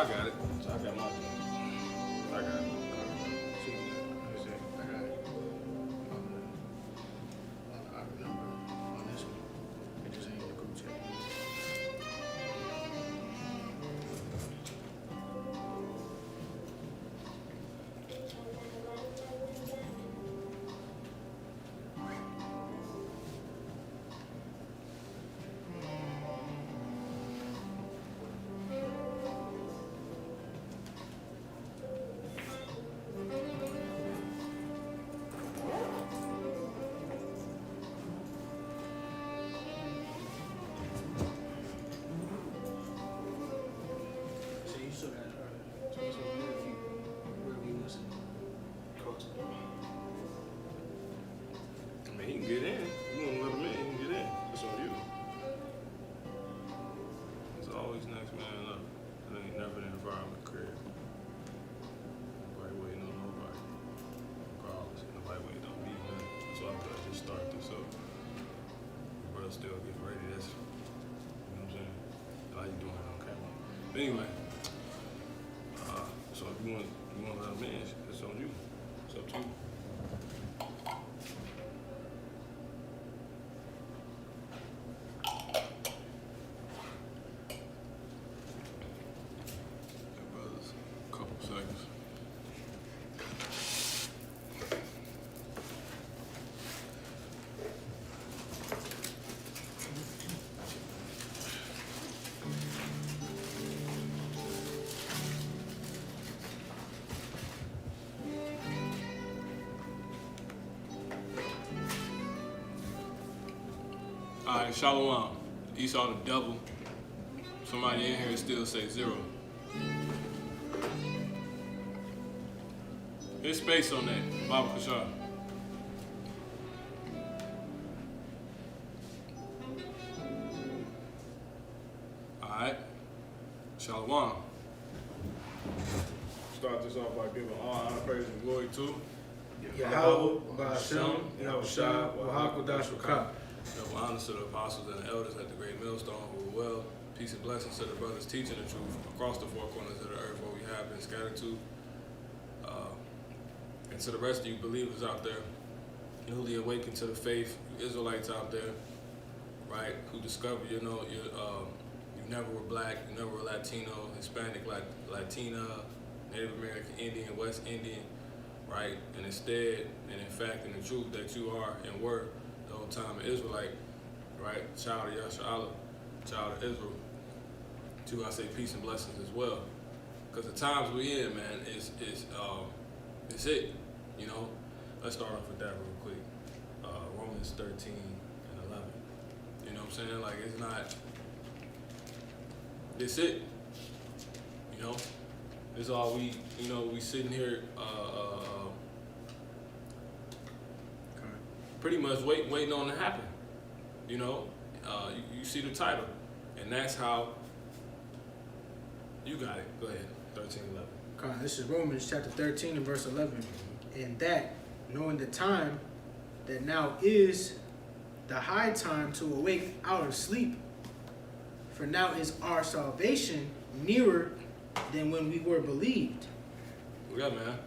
I got it. So I got my thing. I got it. See, I got it. I remember on this one. It just ain't in the group chat. See, you still got it. So wherever you listen. Close. I mean, he can get in. You want to let him in, he can get in. That's on you. There's always next man up. It ain't never the environment created. Nobody waiting on nobody. Regardless, nobody waiting on me, man. So I thought I just start this up. Brother still getting ready. That's, you know what I'm saying? How you doing on camera? But anyway, so if you want to let him in, it's on you. It's up to you. Give brothers a couple seconds. All right, Shalom. Esau the devil. Somebody in here still say 0. There's space on that. Baba Kashar. All right. Shalom. Start this off by giving all honor, praise, and glory to Yahweh, Ba'ashem, Yahushua, Wahakodash Wakah. Double honors to the apostles and the elders at the great millstone who were well. Peace and blessings to the brothers teaching the truth across the four corners of the earth where we have been scattered to. And to the rest of you believers out there, newly awakened to the faith, you Israelites out there, right, who discovered, you never were black, you never were Latino, Hispanic, Latina, Native American, Indian, West Indian, right? And instead, and in fact, in the truth that you are and were the whole time an Israelite, right? Child of Yasha, child of Israel. To I say peace and blessings as well. Because the times we in, man, it's it. You know? Let's start off with that real quick. Romans 13 and 11. You know what I'm saying? Like, it's not, it's it. You know? It's all we sitting here pretty much waiting on to happen. You know? You see the title. And that's how you got it. Go ahead. 13, 11. This is Romans chapter 13 and verse 11. And that, knowing the time, that now is the high time to awake out of sleep. For now is our salvation nearer than when we were believed. Yeah, man.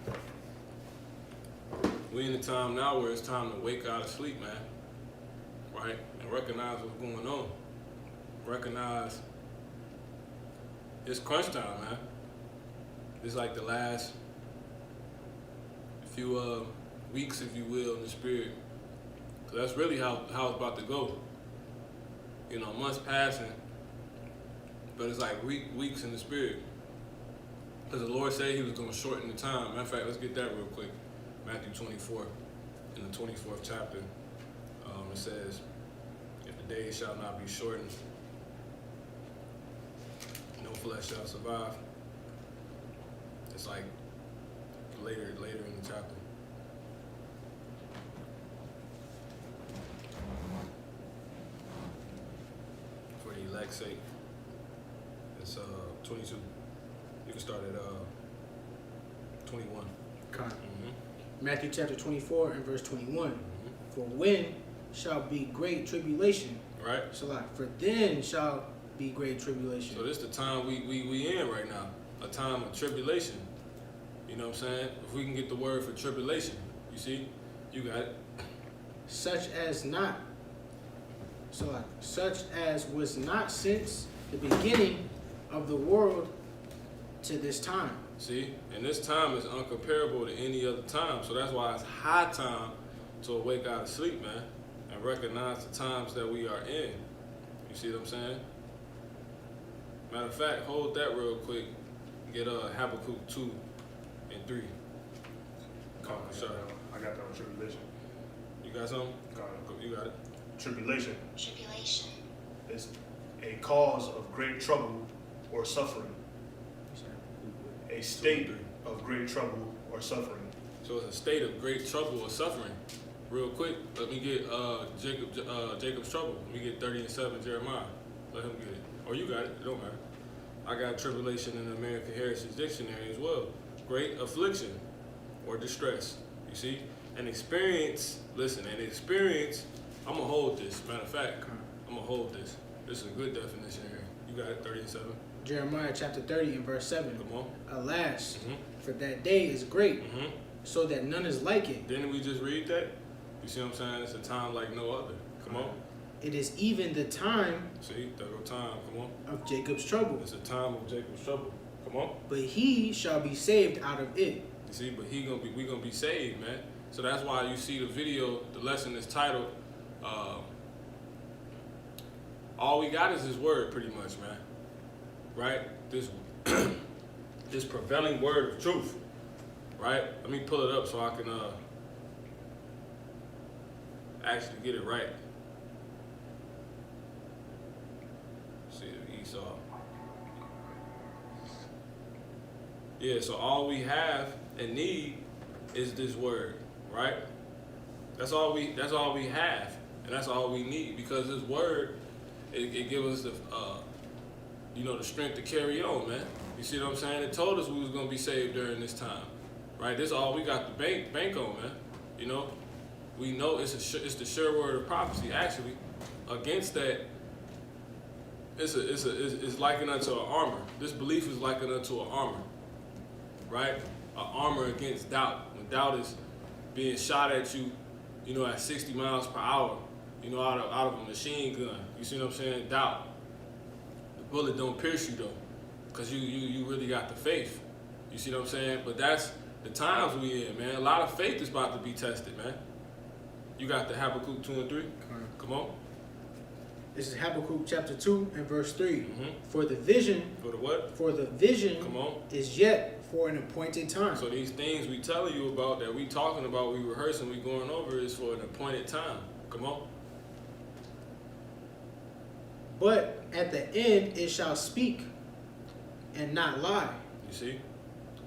We in the time now where it's time to wake out of sleep, man. Right? And recognize what's going on. Recognize it's crunch time, man. It's like the last few weeks, if you will, in the spirit. So that's really how it's about to go. You know, months passing, but it's like weeks in the spirit. Because the Lord said he was going to shorten the time. Matter of fact, let's get that real quick. Matthew 24, in the 24th chapter, it says, if the days shall not be shortened, no flesh shall survive. It's like later in the chapter. For the elect's sake. It's 22. You can start at 21. Okay. Mm-hmm. Matthew chapter 24 and verse 21. For when shall be great tribulation? Right. So like, for then shall be great tribulation. So this the time we in right now. a time of tribulation. You know what I'm saying? If we can get the word for tribulation, you see, you got it. Such as was not since the beginning of the world to this time. See, and this time is uncomparable to any other time. So that's why it's high time to awake out of sleep, man, and recognize the times that we are in. You see what I'm saying? Matter of fact, hold that real quick. Get Habakkuk 2 and 3. Sorry. I got that on tribulation. You got something? You got it. Tribulation Tribulation. is a cause of great trouble or suffering. A state of great trouble or suffering. So it's a state of great trouble or suffering. Real quick, let me get Jacob's trouble. Let me get 30 and 7 Jeremiah. Let him get it. Or you got it. It don't matter. I got tribulation in the American Heritage Dictionary as well. Great affliction or distress. You see? An experience, listen, an experience, I'm going to hold this. Matter of fact, I'm going to hold this. This is a good definition here. You got it, 30 and 7. Jeremiah chapter 30 and verse 7. Come on. Alas, for that day is great, so that none is like it. Didn't we just read that? You see what I'm saying? It's a time like no other. Come on. It is even the time See, that go time. Come on. of Jacob's trouble. It's a time of Jacob's trouble. Come on. But he shall be saved out of it. You see, but we gonna be saved, man. So that's why you see the video, the lesson is titled, all we got is his word, pretty much, man. Right? This this prevailing word of truth. Right? Let me pull it up so I can actually get it right. See Esau. Yeah, so all we have and need is this word, right? That's all we have, and that's all we need, because this word it gives us the the strength to carry on, man. You see what I'm saying? It told us we was gonna be saved during this time, right? This is all we got to bank on, man. You know, we know it's the sure word of prophecy. Actually, against that, it's likened unto an armor. This belief is likened unto an armor, right? An armor against doubt. When doubt is being shot at you, at 60 miles per hour, out of a machine gun. You see what I'm saying? Doubt. The bullet don't pierce you though, because you really got the faith. You see what I'm saying? But that's the times we in, man. A lot of faith is about to be tested, man. You got the Habakkuk 2 and 3? Come on. This is Habakkuk chapter 2 and verse 3. For the vision. For the what? For the vision. Come on. Is yet for an appointed time. So these things we telling you about, that we talking about, we rehearsing, we going over, is for an appointed time. Come on. But at the end it shall speak and not lie. You see?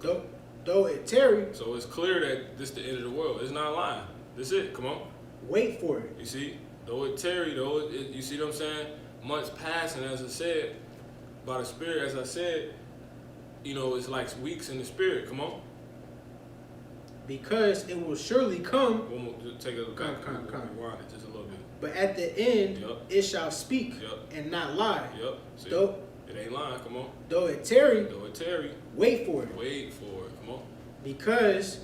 Though it tarry. So it's clear that this is the end of the world. It's not lying. This is it. Come on. Wait for it. You see? Though it tarry, you see what I'm saying? Months passing, as I said, by the Spirit, as I said, it's like weeks in the Spirit. Come on. Because it will surely come. One more, take a look. Come. Rewind it just a little bit. But at the end, Yep. it shall speak Yep. and not lie. Yep. See? Though It ain't lying. Come on. Though it tarry, Though it tarry, wait for it. wait for it. Come on. Because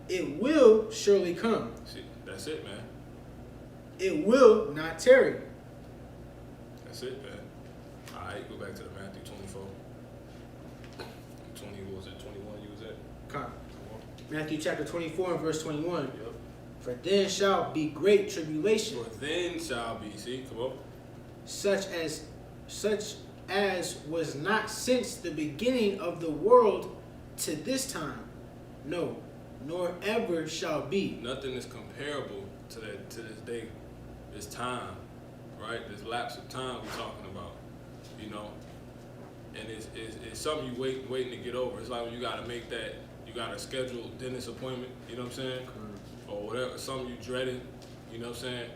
it will surely come. See, that's it, man. It will not tarry. That's it, man. All right, go back to the Matthew 24. 20, what was it? 21 you was at? Come. Come on. Matthew chapter 24 and verse 21. Yep. For then shall be great tribulation, For then shall be, see, come on. such as was not since the beginning of the world to this time. No, nor ever shall be. Nothing is comparable to this day, this time, right? This lapse of time we're talking about, And it's something you waiting to get over. It's like when you got to make that, you got to schedule a dentist appointment, you know what I'm saying? Or whatever, something you dreading, you know what I'm saying?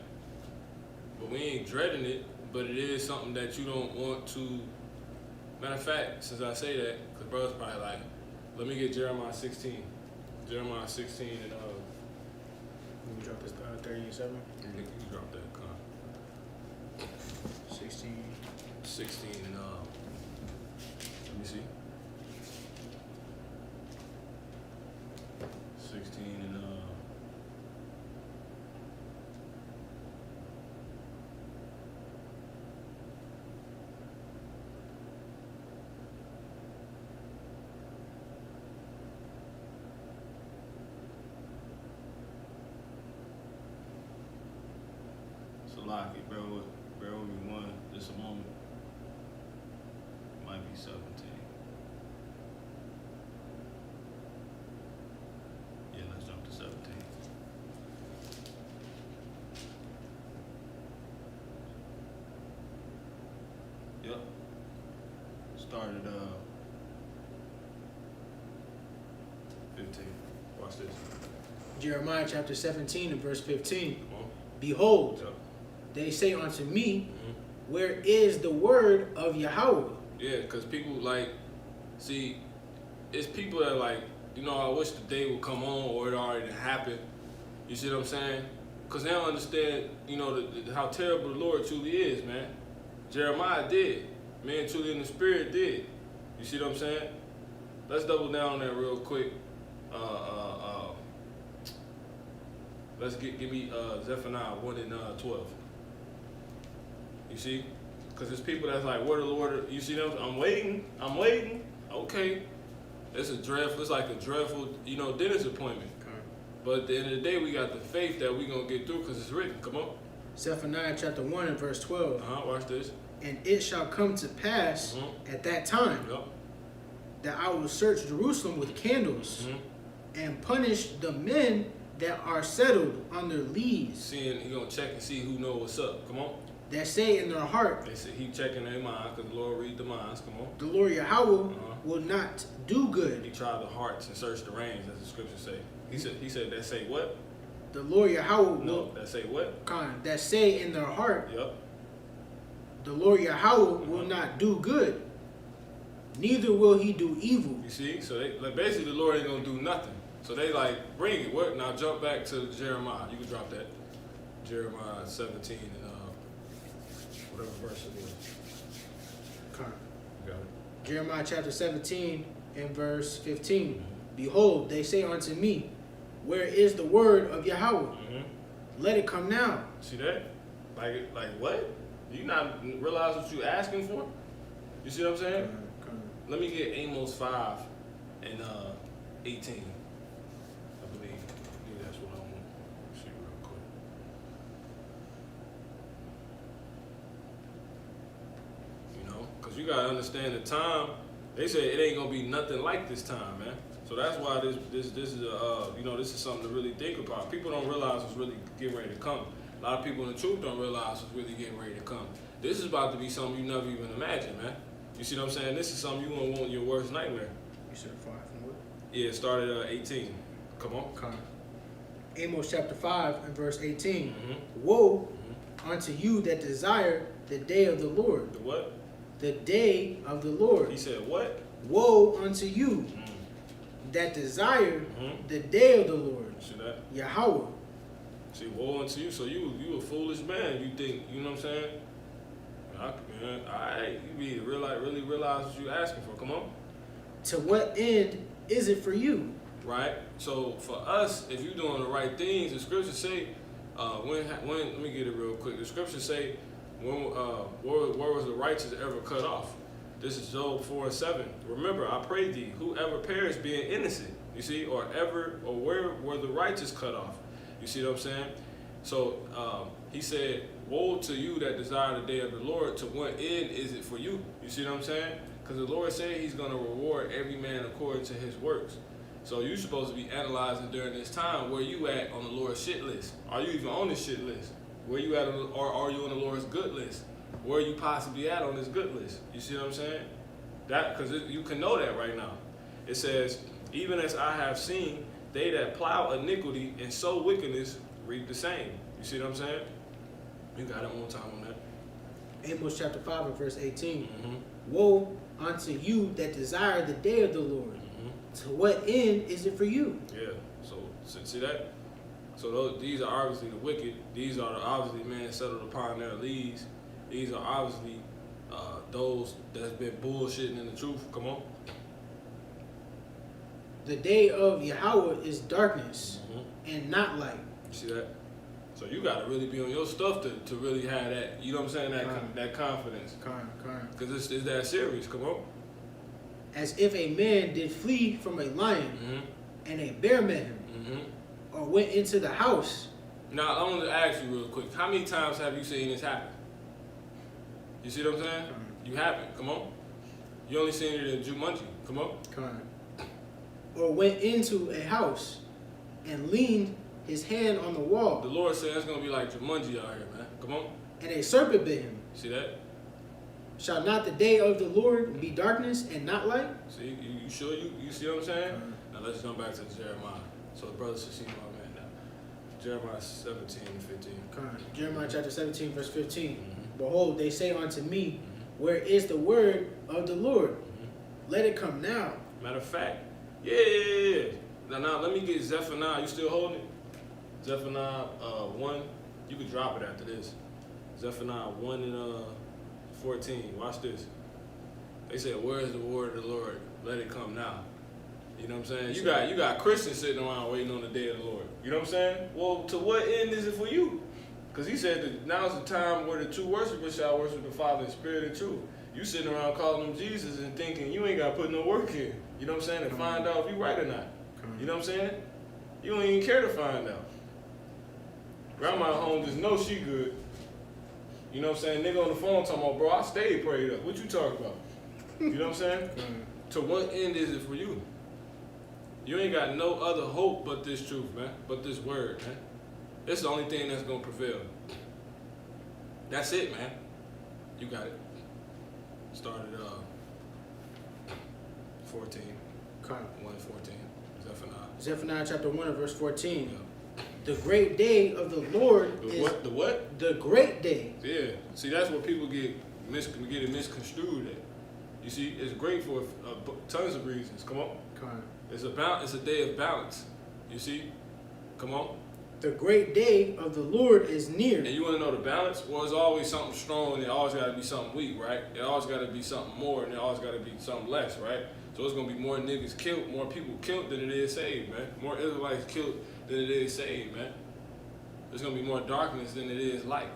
But we ain't dreading it, but it is something that you don't want to. Matter of fact, since I say that, because brother's probably like, let me get Jeremiah 16. Jeremiah 16 and Let me drop this 30 and 7. you drop that, 16. 16 and let me see. unlock it. Bear with me just a moment. Might be 17. Yeah, let's jump to 17. Yep. Started 15. Watch this. Jeremiah chapter 17 and verse 15. Come on. Behold, Yep. they say unto me, Mm-hmm. where is the word of Yahweh? Yeah, because people like, see, it's people that like, I wish the day would come on or it already happened. You see what I'm saying? Because they don't understand, how terrible the Lord truly is, man. Jeremiah did. Man, truly in the spirit did. You see what I'm saying? Let's double down on that real quick. Let's give me Zephaniah 1 and 12. You see? Because there's people that's like, where the Lord, you see them? I'm waiting. Okay. It's like a dreadful, dentist appointment. Okay. But at the end of the day, we got the faith that we're going to get through because it's written. Come on. Zephaniah chapter 1 and verse 12. Watch this. And it shall come to pass at that time Yep. that I will search Jerusalem with candles and punish the men that are settled on their lees, Seeing, he going to check and see who know what's up. Come on. that say in their heart, They say he checking their mind because the Lord read the minds. Come on. the Lord Yahweh will not do He good. tried the hearts and searched the reins, as the scriptures say. He said that say what? The Lord Yahweh No, will, that say what? that say in their heart, Yep. the Lord Yahweh will not do good, neither will he do evil. You see? So they like basically the Lord ain't gonna do nothing. So they like bring it. What? Now jump back to Jeremiah. You can drop that. Jeremiah 17 and whatever verse it is. Okay. You got it. Jeremiah chapter 17 and verse 15. Behold, they say unto me, where is the word of Yahweh? Let it come now. See that? Like what? You not realize what you asking for? You see what I'm saying? Let me get Amos 5 and 18. I believe that's what I want. Let's see real quick. Because you gotta understand the time. They say it ain't gonna be nothing like this time, man. So that's why this is this is something to really think about. People don't realize what's really getting ready to come. A lot of people in the truth don't realize what's really getting ready to come. This is about to be something you never even imagined, man. You see what I'm saying? This is something you won't want in your worst nightmare. You said 5 from what? Yeah, it started at 18. Come on. Okay. Amos chapter 5 and verse 18. Mm-hmm. Woe unto you that desire the day of the Lord. The what? The day of the Lord. He said what? Woe unto you that desire the day of the Lord. See that? Yahweh. See, woe unto you. So you a foolish man. You think, you know what I'm saying? Alright, you need to really realize what you're asking for. Come on. To what end is it for you? Right? So for us, if you're doing the right things, the scriptures say, when let me get it real quick. The scriptures say, where was the righteous ever cut off? This is Job 4:7. Remember, I pray thee, whoever perished being innocent, you see, or where were the righteous cut off? You see what I'm saying? So he said, woe to you that desire the day of the Lord, to what end is it for you? You see what I'm saying? Because the Lord said he's going to reward every man according to his works. So you're supposed to be analyzing during this time where you at on the Lord's shit list. Are you even on this shit list? Where you at, or are you on the Lord's good list? Where you possibly at on this good list? You see what I'm saying? That because you can know that right now. It says, even as I have seen, they that plow iniquity and sow wickedness reap the same. You see what I'm saying? You got it one time on that. Amos chapter 5 and verse 18. Mm-hmm. Woe unto you that desire the day of the Lord. To what end is it for you? Yeah. So see that? So these are obviously the wicked. These are obviously men settled upon their leads. These are obviously those that's been bullshitting in the truth. Come on. The day of Yahweh is darkness and not light. You see that? So you got to really be on your stuff to really have that, you know what I'm saying, that confidence. Because it's that serious. Come on. As if a man did flee from a lion and a bear met him, or went into the house Now, I want to ask you real quick. How many times have you seen this happen? You see what I'm saying? You haven't. Come on. You only seen it in Jumanji. Come on. Or went into a house and leaned his hand on the wall, The Lord said it's going to be like Jumanji out here, man. Come on. and a serpent bit him. See that? Shall not the day of the Lord be darkness and not light? See? You sure you see what I'm saying? Now, let's jump back to Jeremiah. So the brothers should see my man now. Jeremiah 17 and 15. Jeremiah chapter 17, verse 15. Mhm. Behold, they say unto me, where is the word of the Lord? Mhm. Let it come now. Matter of fact, yeah. Now let me get Zephaniah. You still holding it? Zephaniah 1. You can drop it after this. Zephaniah 1 and 14. Watch this. They said, "Where is the word of the Lord? Let it come now." You know what I'm saying? You got Christians sitting around waiting on the day of the Lord. You know what I'm saying? Well, to what end is it for you? Because he said that now's the time where the true worshipers shall worship the Father in spirit and truth. You sitting around calling him Jesus and thinking you ain't got to put no work in. You know what I'm saying? To find out if you right or not. You know what I'm saying? You don't even care to find out. Grandma at home just knows she good. You know what I'm saying? Nigga on the phone talking about, bro, I stayed prayed up. What you talking about? You know what I'm saying? To what end is it for you? You ain't got no other hope but this truth, man. But this word, man. It's the only thing that's going to prevail. That's it, man. You got it. Started 14. 1 and 14. Zephaniah. Zephaniah chapter 1 and verse 14. Yeah. The great day of the Lord is... What? The what? The great day. Yeah. See, that's what people get it misconstrued at. You see, it's great for tons of reasons. Come on. It's a day of balance. You see? Come on. The great day of the Lord is near. And you want to know the balance? Well, it's always something strong and it always got to be something weak, right? It always got to be something more and it always got to be something less, right? So it's going to be more niggas killed, more people killed than it is saved, man. More Israelites killed than it is saved, man. There's going to be more darkness than it is light.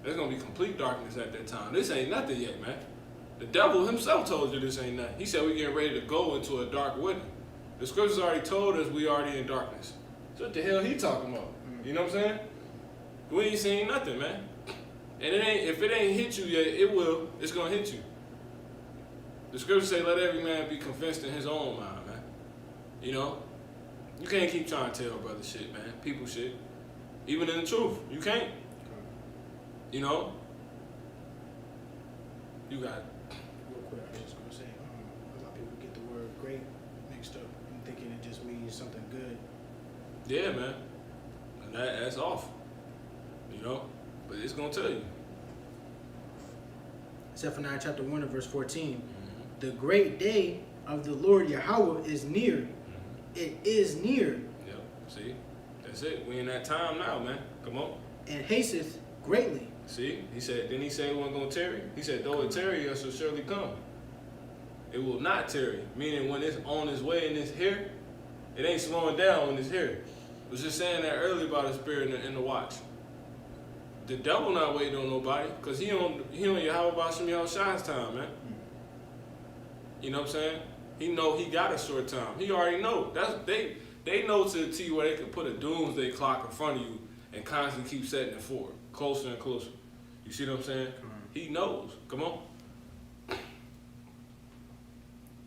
There's going to be complete darkness at that time. This ain't nothing yet, man. The devil himself told you this ain't nothing. He said we're getting ready to go into a dark winter. The scriptures already told us we already in darkness. So what the hell he talking about? You know what I'm saying? We ain't seen nothing, man. And if it ain't hit you yet, it will. It's gonna hit you. The scriptures say, "Let every man be convinced in his own mind," man. You know, you can't keep trying to tell brother shit, man. People shit. Even in the truth, you can't. You know. You got it. Real quick, I was just going to say, a lot of people get the word great mixed up and thinking it just means something good. Yeah, man. And that's off. You know? But it's going to tell you. Zephaniah chapter 1 and verse 14. The great day of the Lord Yahweh is near. It is near. Yep. See? That's it. We in that time now, man. Come on. And hasteth greatly. See? He said, didn't he say it wasn't going to tarry? He said, though it tarry, it shall surely come. It will not tarry. Meaning when it's on its way and it's here, it ain't slowing down when it's here. I was just saying that earlier about the spirit in the watch. The devil not waiting on nobody, because he on Yahweh Bashim Yahushua's time, man. You know what I'm saying? He know he got a short time. He already know. They know to the T where they can put a doomsday clock in front of you and constantly keep setting it forward, closer and closer. You see what I'm saying? He knows. Come on.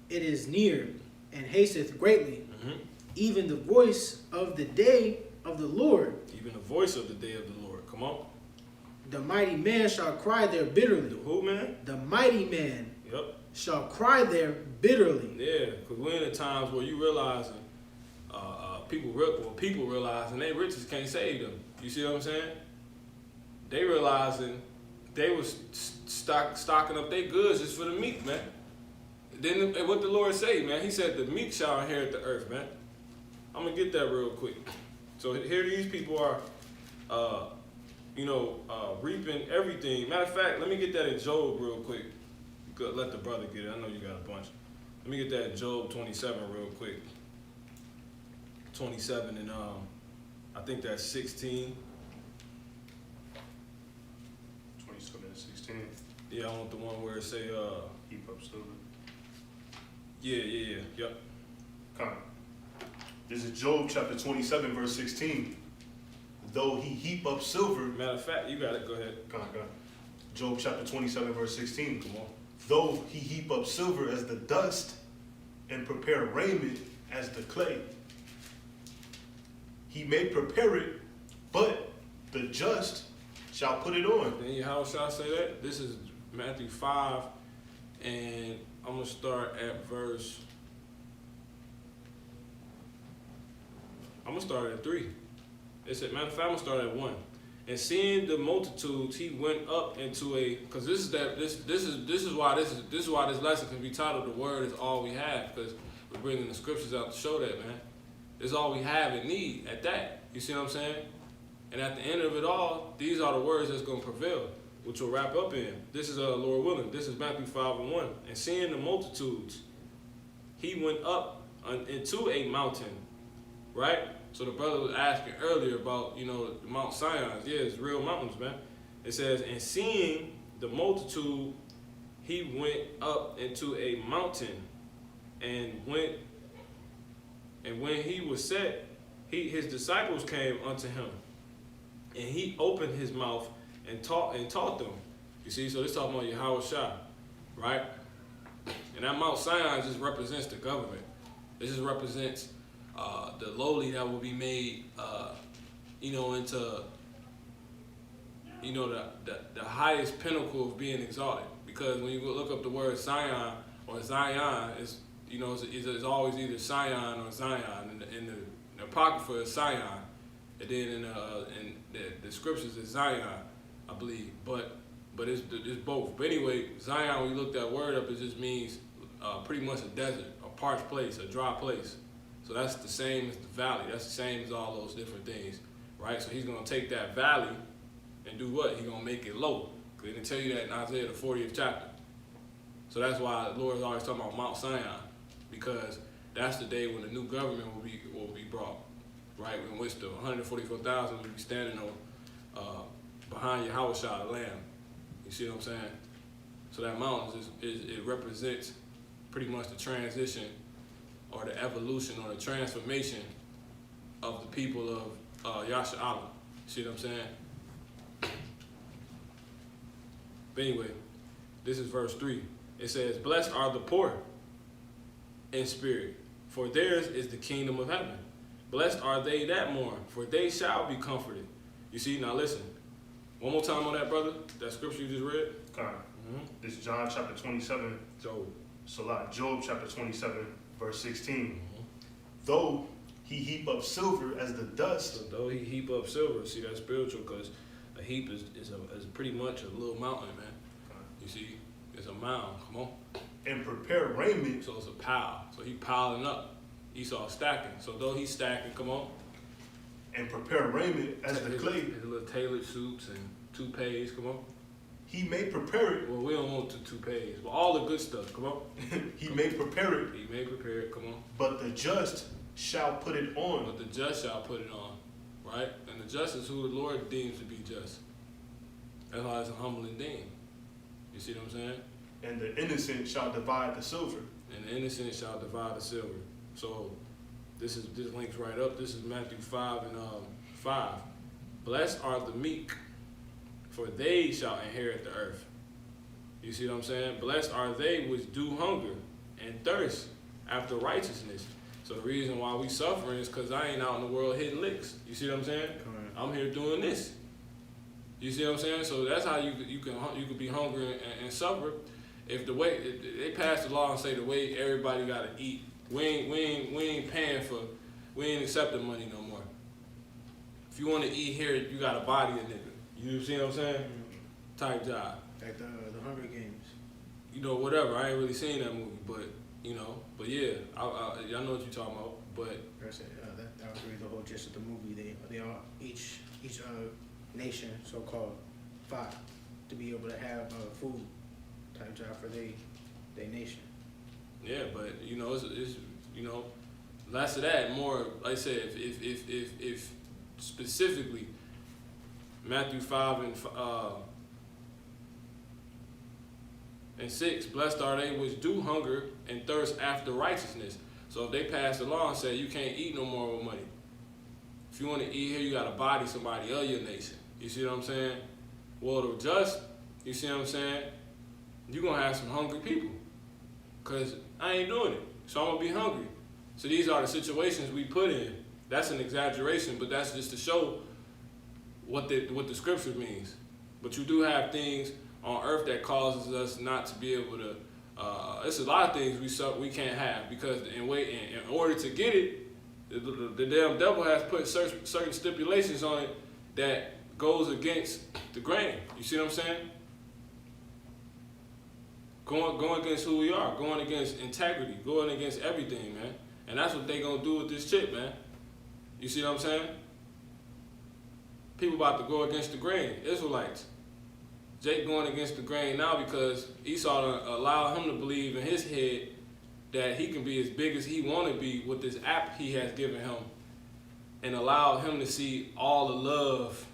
It is near and hasteth greatly. Mm-hmm. Even the voice of the day of the Lord. Even the voice of the day of the Lord. Come on. The mighty man shall cry there bitterly. The who, man? The mighty man Yep. shall cry there bitterly. Yeah, because we're in the times where you realizing, people realizing they riches can't save them. You see what I'm saying? They realizing they was stocking up their goods just for the meek, man. Then what the Lord say, man? He said the meek shall inherit the earth, man. I'm gonna get that real quick. So here these people are, reaping everything. Matter of fact, let me get that in Job real quick. Let the brother get it. I know you got a bunch. Let me get that in Job 27 real quick. 27 and I think that's 16. 27 and 16. Yeah, I want the one where it say Heap up silver. Yep. Come. This is Job chapter 27, verse 16. though he heap up silver. Matter of fact, you got it. Go ahead. Go on. Job chapter 27, verse 16. Come on. Though he heap up silver as the dust and prepare raiment as the clay, he may prepare it, but the just shall put it on. Then how shall I say that? This is Matthew 5, and I'm going to start at verse. I'm going to start at 3. It said, matter of fact, I'm going to start at 1. And seeing the multitudes, he went up into a, because this is why this lesson can be titled "The Word is All We Have," because we're bringing the scriptures out to show that, man. It's all we have and need at that. You see what I'm saying? And at the end of it all, these are the words that's going to prevail, which will wrap up in. This is Lord willing. This is Matthew 5 and 1. And seeing the multitudes, he went up into a mountain, right? So the brother was asking earlier about, Mount Sinai. Yeah, it's real mountains, man. It says, and seeing the multitude, he went up into a mountain, and when he was set, his disciples came unto him, and he opened his mouth and taught them. You see, so this talking about Yahweh Shai, right? And that Mount Sinai just represents the government. It just represents the lowly that will be made, into, the highest pinnacle of being exalted. Because when you look up the word Zion or Zion, it's always either Sion or Zion. And the Apocrypha is Sion, and then in the scriptures is Zion, I believe. But it's both. But anyway, Zion, when you look that word up, it just means pretty much a desert, a parched place, a dry place. So that's the same as the valley. That's the same as all those different things, right? So he's going to take that valley and do what? He's going to make it low. Because he didn't tell you that in Isaiah, the 40th chapter. So that's why the Lord is always talking about Mount Sinai, because that's the day when the new government will be brought, right? In which the 144,000 will be standing on behind Yahweh Shai, the Lamb. You see what I'm saying? So that mountain it represents pretty much the transition, or the evolution, or the transformation of the people of Yasha'Allah. See what I'm saying? But anyway, this is verse 3. It says, blessed are the poor in spirit, for theirs is the kingdom of heaven. Blessed are they that mourn, for they shall be comforted. You see, now listen. One more time on that, brother. That scripture you just read. Okay. This is John chapter 27. Job chapter 27. Verse 16, though he heap up silver as the dust. So though he heap up silver, see, that's spiritual, because a heap is pretty much a little mountain, man. You see, it's a mound, come on. And prepare raiment. So it's a pile. So he piling up. Esau stacking. So though he's stacking, come on. And prepare raiment as the clay. His little tailored suits and toupees, come on. He may prepare it. Well, we don't want the toupees, but all the good stuff, come on. He may prepare it. He may prepare it, come on. But the just shall put it on. But the just shall put it on, right? And the just is who the Lord deems to be just. That's why it's a humbling thing. You see what I'm saying? And the innocent shall divide the silver. And the innocent shall divide the silver. So this links right up. This is Matthew 5 and 5. Blessed are the meek, for they shall inherit the earth. You see what I'm saying? Blessed are they which do hunger and thirst after righteousness. So the reason why we suffering is because I ain't out in the world hitting licks. You see what I'm saying? I'm here doing this. You see what I'm saying? So that's how you could be hungry and suffer. If the way they pass the law and say the way everybody gotta eat, we ain't paying for, we ain't accepting money no more. If you want to eat here, you gotta body a nigga. You see what I'm saying? Type job. Like the Hunger Games. Whatever. I ain't really seen that movie, but yeah, y'all know what you're talking about. But that was really the whole gist of the movie. They all each nation, so called, fought to be able to have food type job for their nation. Yeah, but it's less of that, more like I said, if specifically Matthew 5 and 6, blessed are they which do hunger and thirst after righteousness. So if they pass the law and say you can't eat no more with money, If you want to eat here, you got to body somebody of your nation. You see what I'm saying? Well, the just, you see what I'm saying? You're going to have some hungry people. Because I ain't doing it. So I'm going to be hungry. So these are the situations we put in. That's an exaggeration, but that's just to show what the scripture means. But you do have things on earth that causes us not to be able to. It's a lot of things we can't have because in order to get it, the damn devil has put certain stipulations on it that goes against the grain. You see what I'm saying? Going against who we are, going against integrity, going against everything, man. And that's what they gonna do with this chip, man. You see what I'm saying? People about to go against the grain, Israelites. Jake going against the grain now because Esau allowed him to believe in his head that he can be as big as he want to be with this app he has given him, and allowed him to see all the love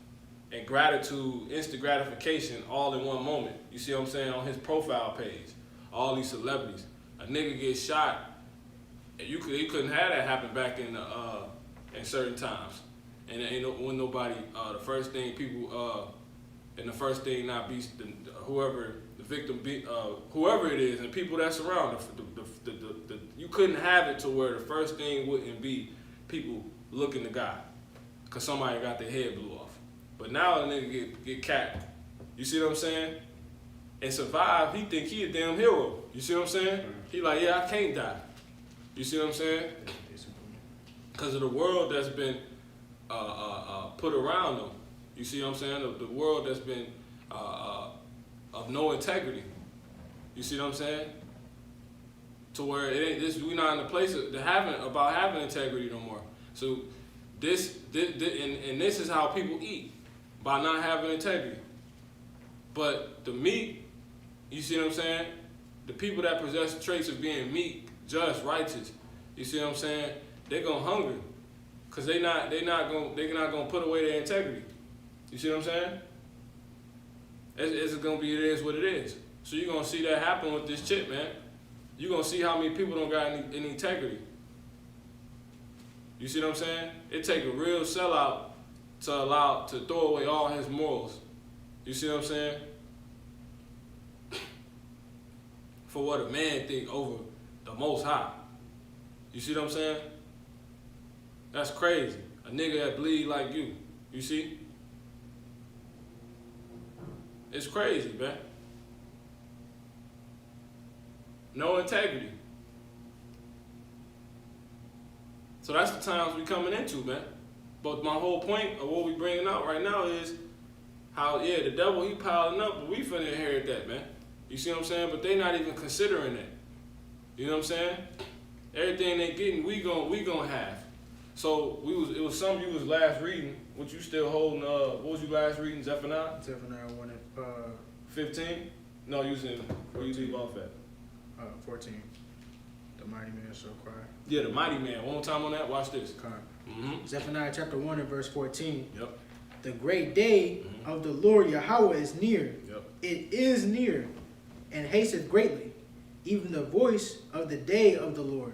and gratitude, instant gratification, all in one moment. You see what I'm saying? On his profile page, all these celebrities. A nigga gets shot, and you couldn't have that happen back in certain times. And when nobody, the first thing people, and the first thing not be whoever the victim be, whoever it is, and people that surround you couldn't have it to where the first thing wouldn't be people looking to God, cause somebody got their head blew off. But now a nigga get capped. You see what I'm saying? And survive. He think he a damn hero. You see what I'm saying? He like, yeah, I can't die. You see what I'm saying? Cause of the world that's been put around them. You see what I'm saying? The world that's been of no integrity. You see what I'm saying? To where it ain't this, we not in the place of having integrity no more. So this is how people eat, by not having integrity. But the meek, you see what I'm saying? The people that possess traits of being meek, just, righteous, you see what I'm saying? They're gonna hunger, cause they're not gonna put away their integrity. You see what I'm saying? It's gonna be, it is what it is. So you're gonna see that happen with this chip, man. You're gonna see how many people don't got any integrity. You see what I'm saying? It take a real sellout to throw away all his morals. You see what I'm saying? For what a man think over the Most High. You see what I'm saying? That's crazy. A nigga that bleed like you. You see? It's crazy, man. No integrity. So that's the times we coming into, man. But my whole point of what we bringing out right now is how, yeah, the devil, he piling up, but we finna inherit that, man. You see what I'm saying? But they not even considering that. You know what I'm saying? Everything they getting, we gon' have. So it was something you was last reading. What you still holding? What was you last reading? Zephaniah? Zephaniah 1 and 15? No, you was in. Where you leave off at? 14. The mighty man shall cry. Yeah, the mighty man. One more time on that. Watch this. Mm-hmm. Zephaniah chapter 1 and verse 14. Yep. The great day of the Lord Yahweh is near. Yep. It is near, and hasteth greatly. Even the voice of the day of the Lord.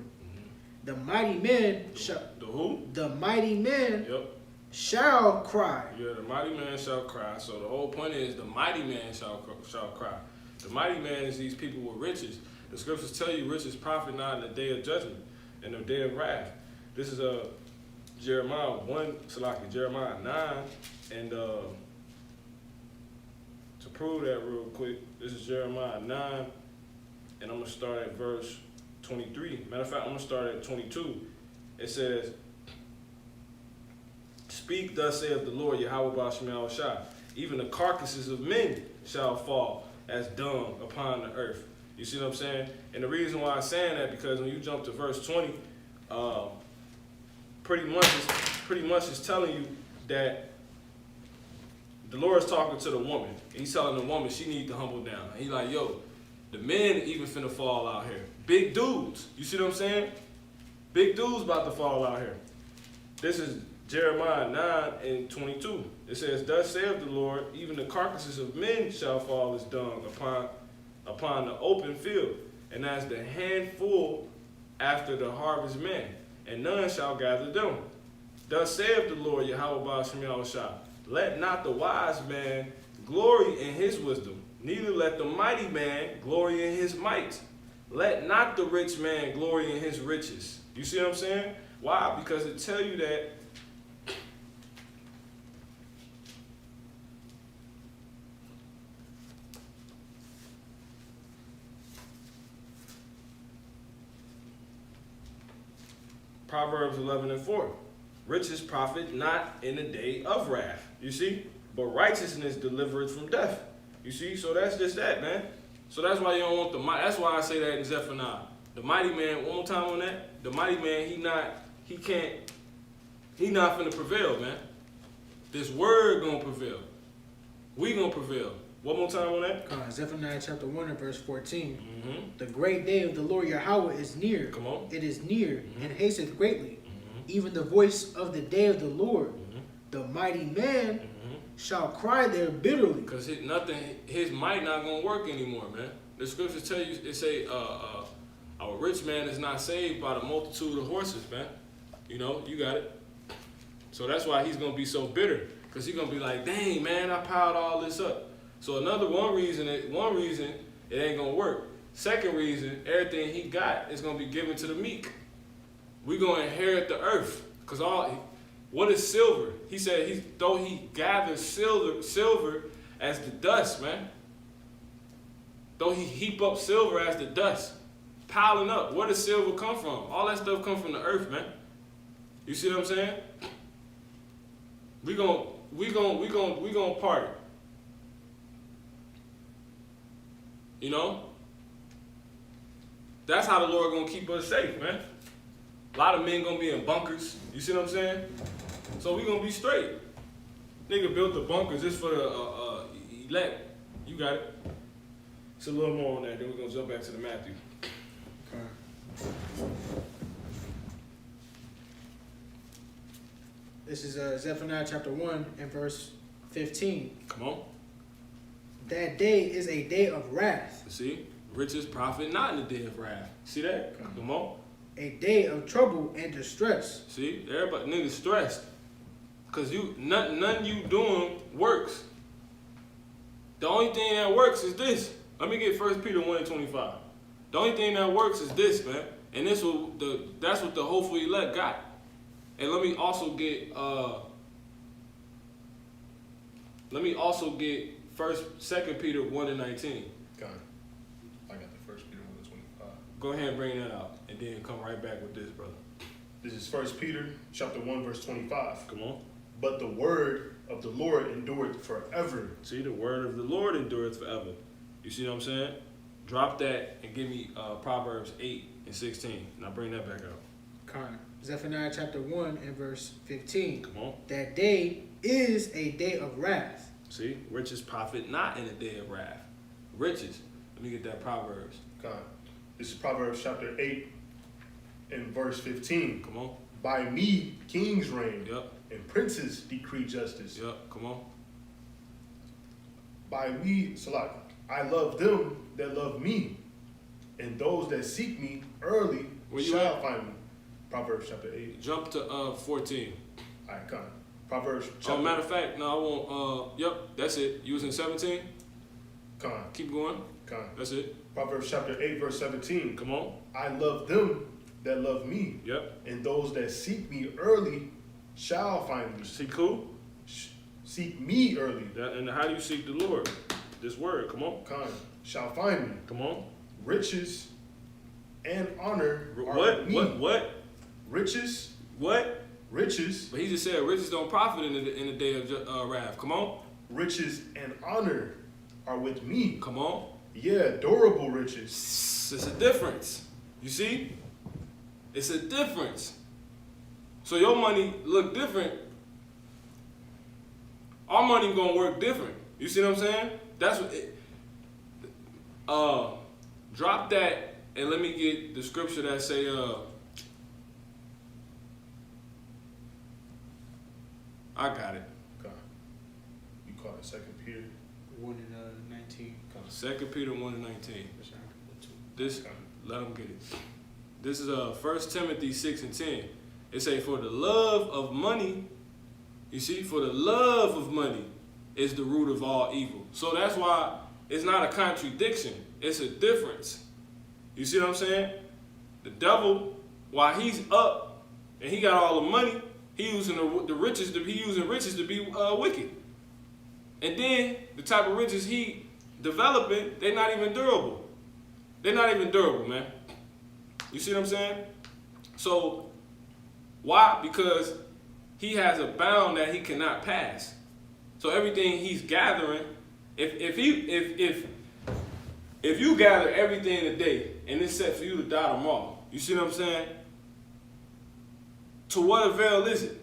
The mighty man shall. The who? The mighty man. Yep. Shall cry. Yeah, the mighty man shall cry. So the whole point is the mighty man shall cry. The mighty man is these people with riches. The scriptures tell you riches profit not in the day of judgment and the day of wrath. This is Jeremiah 9, and to prove that real quick, this is Jeremiah 9, and I'm gonna start at verse 23. Matter of fact, I'm gonna start at 22. It says, "Speak thus saith the Lord Yahweh Ba'Shem Shai, even the carcasses of men shall fall as dung upon the earth." You see what I'm saying? And the reason why I'm saying that, because when you jump to verse 20, pretty much is telling you that the Lord is talking to the woman. He's telling the woman she needs to humble down. He's like, yo, the men even finna fall out here. Big dudes. You see what I'm saying? Big dudes about to fall out here. This is Jeremiah 9 and 22. It says, "Thus saith the Lord, even the carcasses of men shall fall as dung upon the open field, and as the handful after the harvest men, and none shall gather them. Thus saith the Lord Yahweh Ba'ashem Yahushua, let not the wise man glory in his wisdom, neither let the mighty man glory in his might. Let not the rich man glory in his riches. You see what I'm saying? Why? Because it tell you that Proverbs 11:4. Riches profit not in the day of wrath. You see? But righteousness delivereth from death. You see? So that's just that, man. So that's why you don't want the mighty. That's why I say that in Zephaniah. The mighty man, one more time on that. The mighty man, he not finna prevail, man. This word gonna prevail. We gonna prevail. One more time on that. Zephaniah chapter 1 and verse 14. Mm-hmm. The great day of the Lord Yahweh is near. Come on. It is near and hasteth greatly. Mm-hmm. Even the voice of the day of the Lord. Mm-hmm. The mighty man shall cry there bitterly. Because his might not gonna work anymore, man. The scriptures tell you, it say, our rich man is not saved by the multitude of horses, man. You know, you got it. So that's why he's gonna be so bitter, because he's gonna be like, dang, man, I piled all this up. So one reason it ain't gonna work. Second reason, everything he got is gonna be given to the meek. We gonna inherit the earth, because what is silver? He said though he gathers silver as the dust, man. Though he heap up silver as the dust, piling up. Where does silver come from? All that stuff come from the earth, man. You see what I'm saying? We gonna party. You know? That's how the Lord gonna keep us safe, man. A lot of men gonna be in bunkers. You see what I'm saying? So we gonna be straight. Nigga built the bunkers just for the elect. You got it. It's a little more on that. Then we're gonna jump back to the Matthew. Okay. This is Zephaniah chapter 1 and verse 15. Come on. That day is a day of wrath. See? Riches profit not in the day of wrath. See that? Come on. A day of trouble and distress. See? Everybody, niggas stressed. Because nothing you doing works. The only thing that works is this. Let me get 1 Peter 1 and 25. The only thing that works is this, man. And that's what the hopeful elect got. And let me also get 2 Peter 1 and 19. Got it. I got the 1 Peter 1 and 25. Go ahead and bring that out, and then come right back with this, brother. This is 1 Peter chapter 1 verse 25. Come on. But the word of the Lord endureth forever. See, the word of the Lord endureth forever. You see what I'm saying? Drop that and give me Proverbs 8 and 16. Now bring that back out. Zephaniah chapter 1 and verse 15. Come on. That day is a day of wrath. See, riches profit not in the day of wrath. Riches. Let me get that Proverbs. This is Proverbs chapter 8 and verse 15. Come on. By me kings reign. Yep. And princes decree justice. Yep. Come on. By me, Salah, I love them that love me, and those that seek me early shall find me. Proverbs chapter 8. Jump to 14. All right, come on. Proverbs chapter... matter of fact, no, I won't. Yep, that's it. You was in 17? Come on. Keep going. Come on. That's it. Proverbs chapter 8, verse 17. Come on. I love them that love me. Yep. And those that seek me early shall find me. Seek who? Seek me early. And how do you seek the Lord? This word. Come on. Come on. Shall find me. Come on. Riches and honor are what? me. What? Riches. What? Riches. But he just said riches don't profit in the day of wrath. Come on. Riches and honor are with me. Come on. Yeah, durable riches. It's a difference. You see? It's a difference. So your money look different. Our money gonna work different. You see what I'm saying? That's what it, drop that and let me get the scripture that say I got it. God. You call it 2 Peter 1 and 19. 2 Peter 1 and 19. This, let them get it. This is 1 Timothy 6 and 10. It say, for the love of money, you see, for the love of money is the root of all evil. So that's why it's not a contradiction. It's a difference. You see what I'm saying? The devil, while he's up and he got all the money, he using the riches to be wicked. And then the type of riches he developing, they're not even durable. They're not even durable, man. You see what I'm saying? So why? Because he has a bound that he cannot pass. So everything he's gathering, if you gather everything today and it's set for you to die tomorrow, you see what I'm saying? To what avail is it?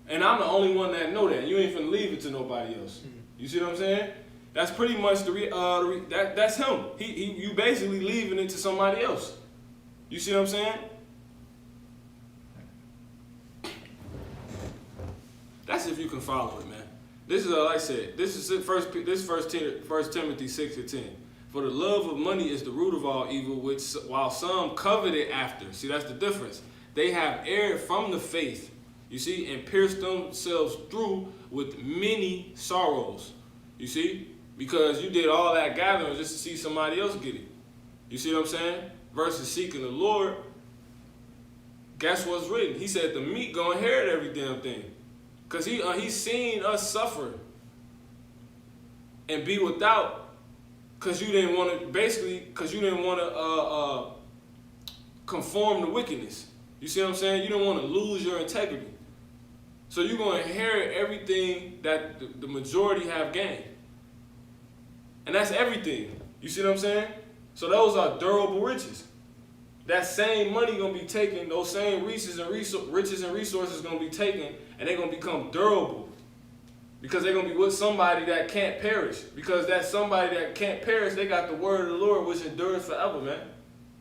And I'm the only one that know that. You ain't finna leave it to nobody else. You see what I'm saying? That's pretty much that's him. You basically leaving it to somebody else. You see what I'm saying? That's if you can follow it, man. This is like I said. This is First Timothy 6:10. For the love of money is the root of all evil, which while some covet it after. See, that's the difference. They have erred from the faith, you see, and pierced themselves through with many sorrows. You see, because you did all that gathering just to see somebody else get it. You see what I'm saying? Versus seeking the Lord. Guess what's written? He said the meek gonna inherit every damn thing. Because he's seen us suffer and be without, because you didn't want to conform to wickedness. You see what I'm saying? You don't want to lose your integrity. So you're going to inherit everything that the majority have gained. And that's everything. You see what I'm saying? So those are durable riches. That same money going to be taken, those same riches and resources going to be taken, and they're going to become durable. Because they're going to be with somebody that can't perish. Because that somebody that can't perish, they got the word of the Lord, which endures forever, man.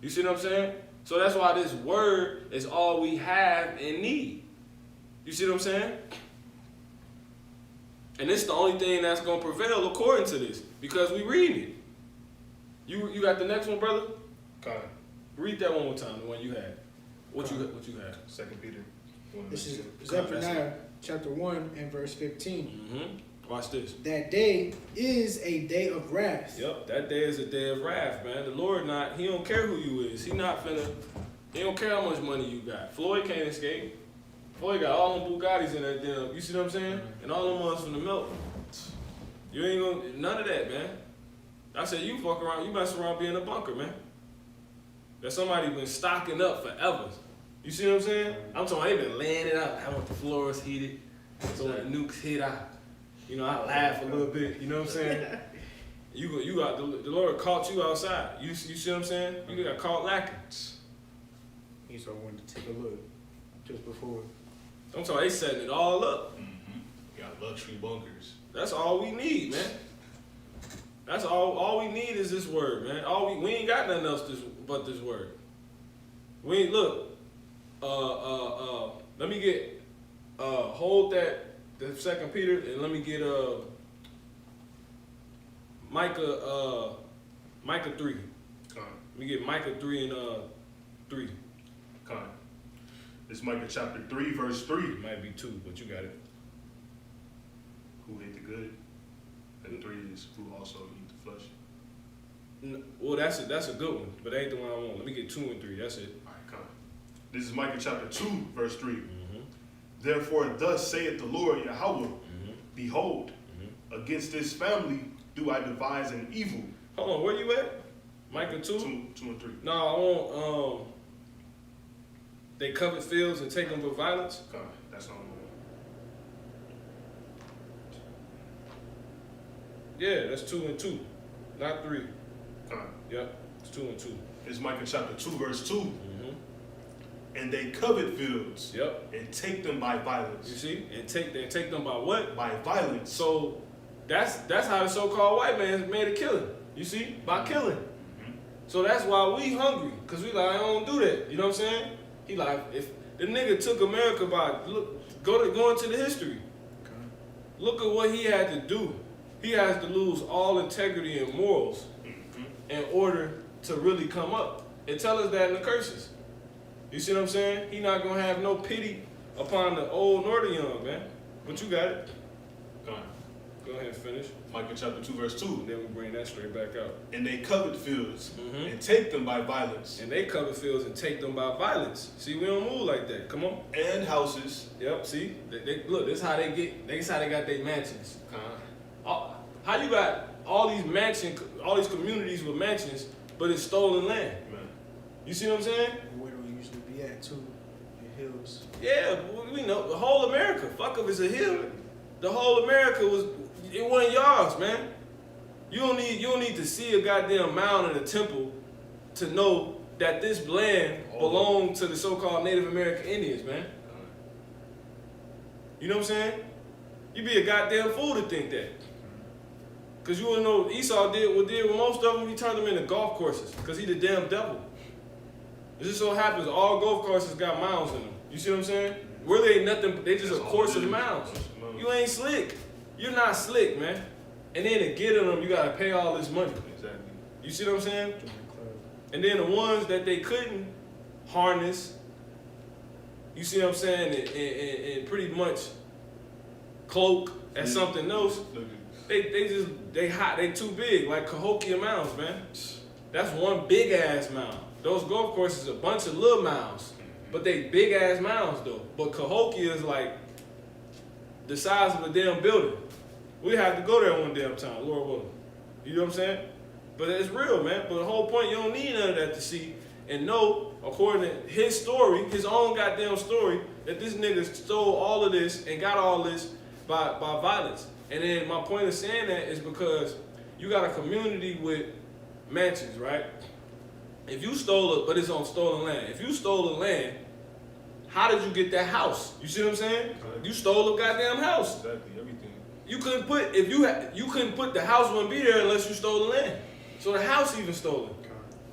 You see what I'm saying? So that's why this word is all we have and need. You see what I'm saying? And it's the only thing that's going to prevail according to this. Because we read it. You got the next one, brother? Okay. Read that one more time, the one you had. What you had? 2 Peter. This is Zephaniah chapter 1 and verse 15. Mm-hmm. Watch this. That day is a day of wrath. Yep, that day is a day of wrath, man. The Lord he don't care who you is. He don't care how much money you got. Floyd can't escape. Floyd got all them Bugattis in that damn, you see what I'm saying? And all them ones from the milk. You ain't gonna, none of that, man. I said, you fuck around, you mess around being a bunker, man. That somebody been stocking up forever. You see what I'm saying? I'm talking about they been laying it out. I want the floors heated. So when the nukes hit, I laugh a little bit. You know what I'm saying? You got the Lord caught you outside. You see what I'm saying? You got caught lacking. He so wanted to take a look just before. I'm talking, they setting it all up. Mm-hmm. Got luxury bunkers. That's all we need, man. That's all we need is this word, man. We ain't got nothing else but this word. We ain't look. Let me get hold that the 2 Peter and let me get Micah 3. Come. Let me get Micah 3 and 3. Come. It's Micah chapter 3, verse 3. It might be 2, but you got it. Who ate the good? And 3 is who also eat the flesh. Well, that's a good one, but that ain't the one I want. Let me get 2 and 3. That's it. All right, come. This is Micah chapter 2, verse 3. Mm-hmm. Therefore, thus saith the Lord Yahweh, behold, against this family do I devise an evil. Hold on, where you at? Micah 2? 2 and 3. No, I want they covet fields and take them with violence. Come. That's on. Yeah, that's 2 and 2, not 3. Come. Yep, it's 2 and 2. It's Micah chapter 2, verse 2. Mm-hmm. And they covet fields. Yep. And take them by violence. You see, and take them by what? By violence. So that's how the so-called white man made a killing. You see, by killing. Mm-hmm. So that's why we hungry, cause we like I don't do that. You know what I'm saying? He like if the nigga took America by go into the history. Okay. Look at what he had to do. He has to lose all integrity and morals in order to really come up. And tell us that in the curses. You see what I'm saying? He not gonna have no pity upon the old nor the young, man. But you got it. Go on. Go ahead and finish. Micah chapter 2, verse 2. And then we bring that straight back out. And they covet fields Mhm. and take them by violence. And they cover fields and take them by violence. See, we don't move like that. Come on. And houses. Yep. See, look. This how they get. This how they got their mansions. How you got all these communities with mansions, but it's stolen land? Man. You see what I'm saying? Where do we usually be at too? The hills. Yeah, we know the whole America. Fuck if it's a hill. The whole America it wasn't yours, man. You don't need to see a goddamn mound and a temple to know that this land belonged to the so-called Native American Indians, man. You know what I'm saying? You be a goddamn fool to think that. Cause you wanna know Esau did with most of them. He turned them into golf courses. Cause he the damn devil. It just so happens all golf courses got mounds in them. You see what I'm saying? Really ain't nothing. They just a course of mounds. You ain't slick. You're not slick, man. And then to get in them, you gotta pay all this money. Exactly. You see what I'm saying? And then the ones that they couldn't harness, you see what I'm saying, and pretty much cloak as something else. They too big, like Cahokia mounds, man. That's one big ass mound. Those golf courses a bunch of little mounds, but they big ass mounds though. But Cahokia is like the size of a damn building. We have to go there one damn time, Lord willing. You know what I'm saying? But it's real, man. But the whole point, you don't need none of that to see and know, according to his story, his own goddamn story, that this nigga stole all of this and got all this by violence. And then my point of saying that is because you got a community with mansions, right? If you stole it, but it's on stolen land. If you stole the land, how did you get that house? You see what I'm saying? Exactly. You stole a goddamn house. Exactly, everything. You couldn't put you couldn't put the house wouldn't be there unless you stole the land. So the house even stolen.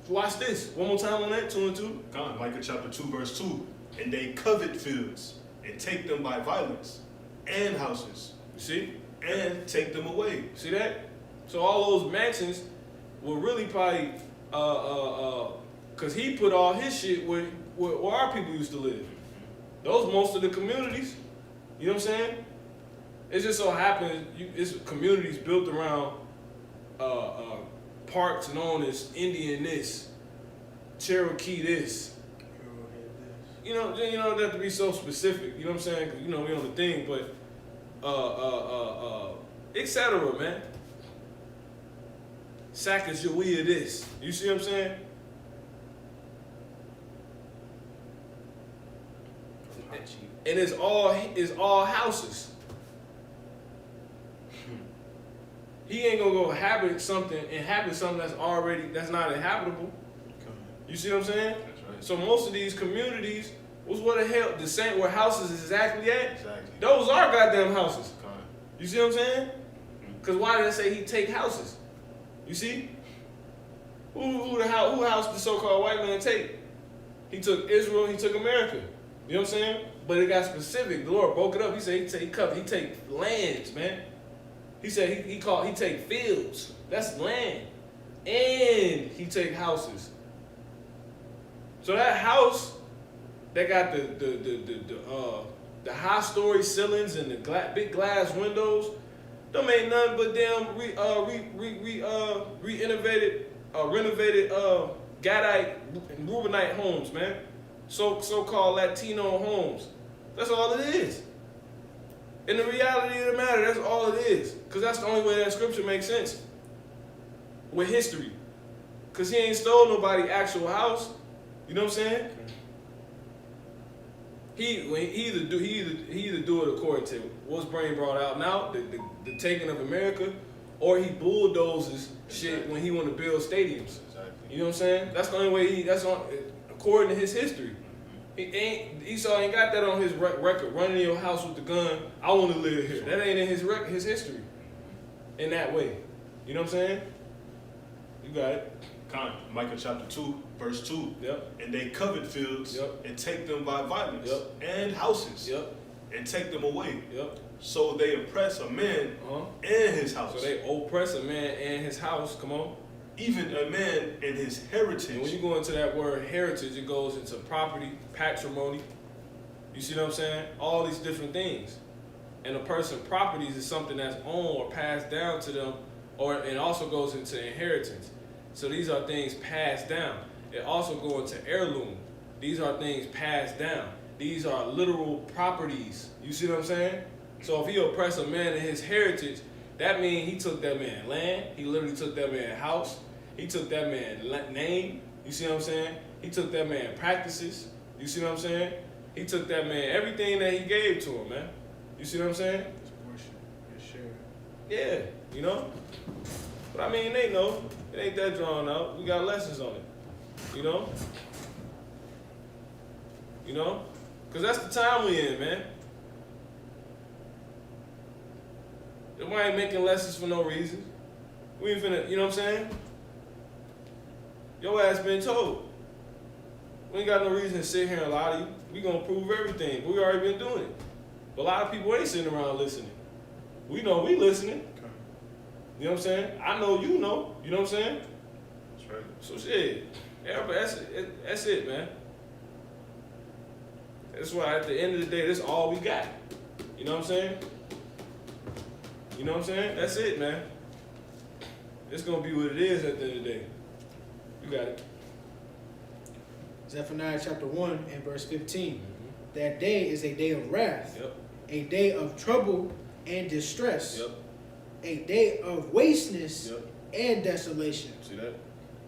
So watch this. One more time on that, 2 and 2. God, Micah chapter 2, verse 2. And they covet fields and take them by violence, and houses, You see? and take them away. See that? So all those mansions were really probably cause he put all his shit where our people used to live. Those most of the communities. You know what I'm saying? It just so happens it's communities built around parks known as Indian this, Cherokee this. You know, you don't have to be so specific. You know what I'm saying? 'Cause, you know we on the thing, but etc. Man. Sacagawea this. You see what I'm saying? And it's all houses. He ain't gonna go inhabit something that's not inhabitable. You see what I'm saying? That's right. So most of these communities was what the hell the same where houses is exactly at. Exactly. Those are goddamn houses. God. You see what I'm saying? Cause why did I say he take houses? You see? Who house the so-called white man take? He took Israel. He took America. You know what I'm saying? But it got specific. The Lord broke it up. He said he take lands, man. He said he take fields. That's land. And he take houses. So that house that got the high story ceilings and the big glass windows, them ain't nothing but damn renovated Gadite and Reubenite homes, man. So-called Latino homes. That's all it is. In the reality of the matter, that's all it is. Because that's the only way that scripture makes sense. With history. Because he ain't stole nobody's actual house. You know what I'm saying? He either do it according to what's Brain brought out now, the taking of America, or he bulldozes shit when he want to build stadiums. Exactly. You know what I'm saying? That's the only way according to his history. Esau ain't got that on his record. Running in your house with the gun. I want to live here. That ain't in his history. In that way. You know what I'm saying? You got it. Micah chapter 2, verse 2. Yep. And they covet fields and take them by violence, and houses, and take them away. So they oppress a man and his house. So they oppress a man and his house. Come on. even a man in his heritage. And when you go into that word heritage, it goes into property, patrimony. You see what I'm saying? All these different things. And a person's properties is something that's owned or passed down to them, or it also goes into inheritance. So these are things passed down. It also goes into heirloom. These are things passed down. These are literal properties. You see what I'm saying? So if he oppress a man in his heritage, that means he took that man land. He literally took that man house. He took that man name. You see what I'm saying? He took that man practices. You see what I'm saying? He took that man everything that he gave to him, man. You see what I'm saying? It's portion. It's share. Yeah, you know? But I mean, they know. It ain't that drawn out. We got lessons on it. You know? You know? Because that's the time we in, man. We ain't making lessons for no reason. We ain't finna, you know what I'm saying? Your ass been told. We ain't got no reason to sit here and lie to you. We gonna prove everything, but we already been doing it. But a lot of people ain't sitting around listening. We know we listening. You know what I'm saying? I know you know. You know what I'm saying? That's right. So shit, everybody, that's it, man. That's why at the end of the day, that's all we got. You know what I'm saying? You know what I'm saying? That's it, man. It's gonna be what it is at the end of the day. You got it. Zephaniah chapter 1 and verse 15. That day is a day of wrath, Yep. a day of trouble and distress, Yep. a day of wasteness Yep. and desolation, See that?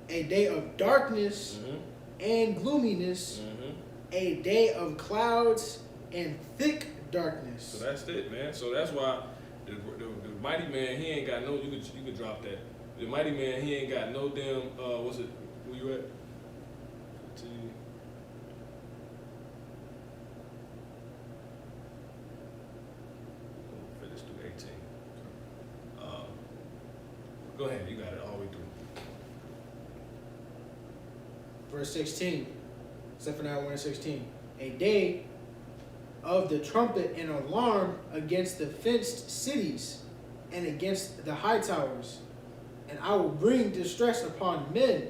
a day of darkness and gloominess, a day of clouds and thick darkness. So that's it, man. So that's why the mighty man, he ain't got no. You could drop that. The mighty man, he ain't got no damn. What's it? Where you at? Finish through 18. Go ahead. You got it all the way through. Verse 16, Zephaniah 1 and 16. A day of the trumpet and alarm against the fenced cities and against the high towers. And I will bring distress upon men,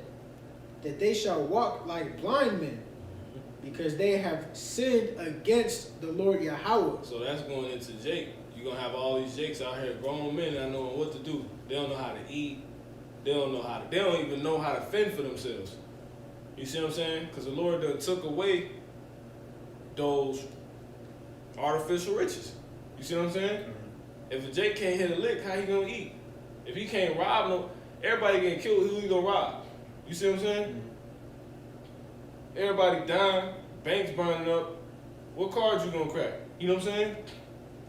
that they shall walk like blind men, because they have sinned against the Lord Yahweh. So that's going into Jake. You're going to have all these Jakes out here, grown men not knowing what to do. They don't know how to eat. They don't even know how to fend for themselves. You see what I'm saying? Because the Lord done took away those artificial riches. You see what I'm saying? If a Jake can't hit a lick, how he gonna eat? If he can't rob no, everybody getting killed, who he gonna rob? You see what I'm saying? Everybody dying, banks burning up. What cards you gonna crack? You know what I'm saying?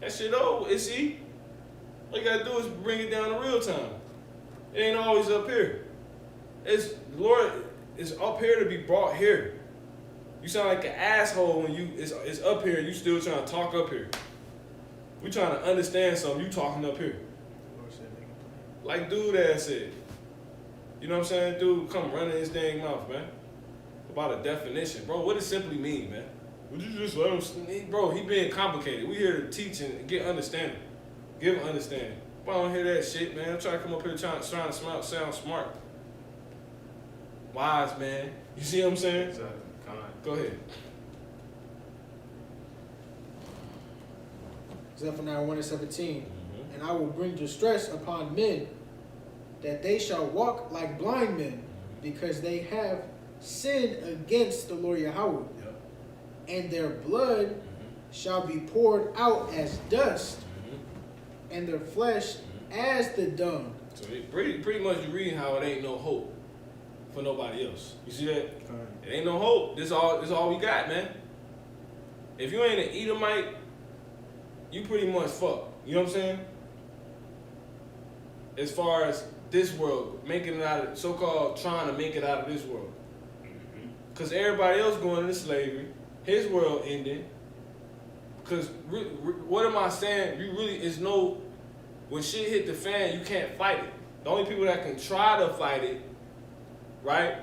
That shit over. All you gotta do is bring it down to real time. It ain't always up here. The Lord is up here to be brought here. You sound like an asshole when it's up here and you still trying to talk up here. We trying to understand something, you talking up here. Like dude ass said. You know what I'm saying? Dude come running his dang mouth, man. About a definition. Bro, what does simply mean, man? Would you just let him? Bro, he being complicated. We here to teach and get understanding. Give understanding. If I don't hear that shit, man, I'm trying to come up here trying to sound smart. Wise, man. You see what I'm saying? Exactly. Go ahead. Zephaniah 1 and 17. And I will bring distress upon men, that they shall walk like blind men, because they have sinned against the Lord Yahweh. Yep. And their blood shall be poured out as dust, and their flesh as the dung. So pretty much you reading how it ain't no hope for nobody else. You see that? It ain't no hope. This all we got, man. If you ain't an Edomite, you pretty much fucked. You know what I'm saying? As far as this world, making it out of, so-called trying to make it out of this world. Because everybody else going into slavery, his world ended. Because what am I saying? When shit hit the fan, you can't fight it. The only people that can try to fight it, right?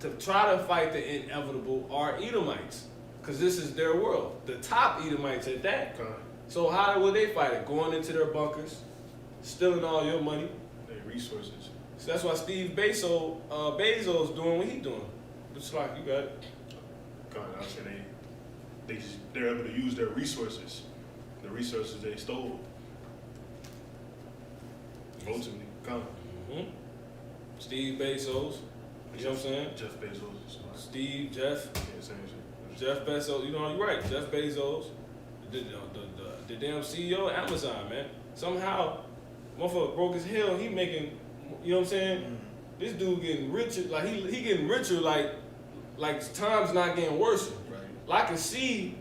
To try to fight the inevitable are Edomites. Because this is their world. The top Edomites at that. So how would they fight it? Going into their bunkers, stealing all your money. Their resources. So that's why Steve Bezos doing what he doing. It's like, you got it. God, I say they're able to use their resources, the resources they stole. Ultimately, God. Mm-hmm. Steve Bezos, you know what I'm saying? Jeff Bezos. Steve, Jeff. Yeah, same shit. Jeff Bezos, you know, you're right. Jeff Bezos, the damn CEO of Amazon, man. Somehow, motherfucker broke his hell. He making, you know what I'm saying? Mm-hmm. This dude getting richer, like he getting richer, like time's not getting worse. Right. Like I can see,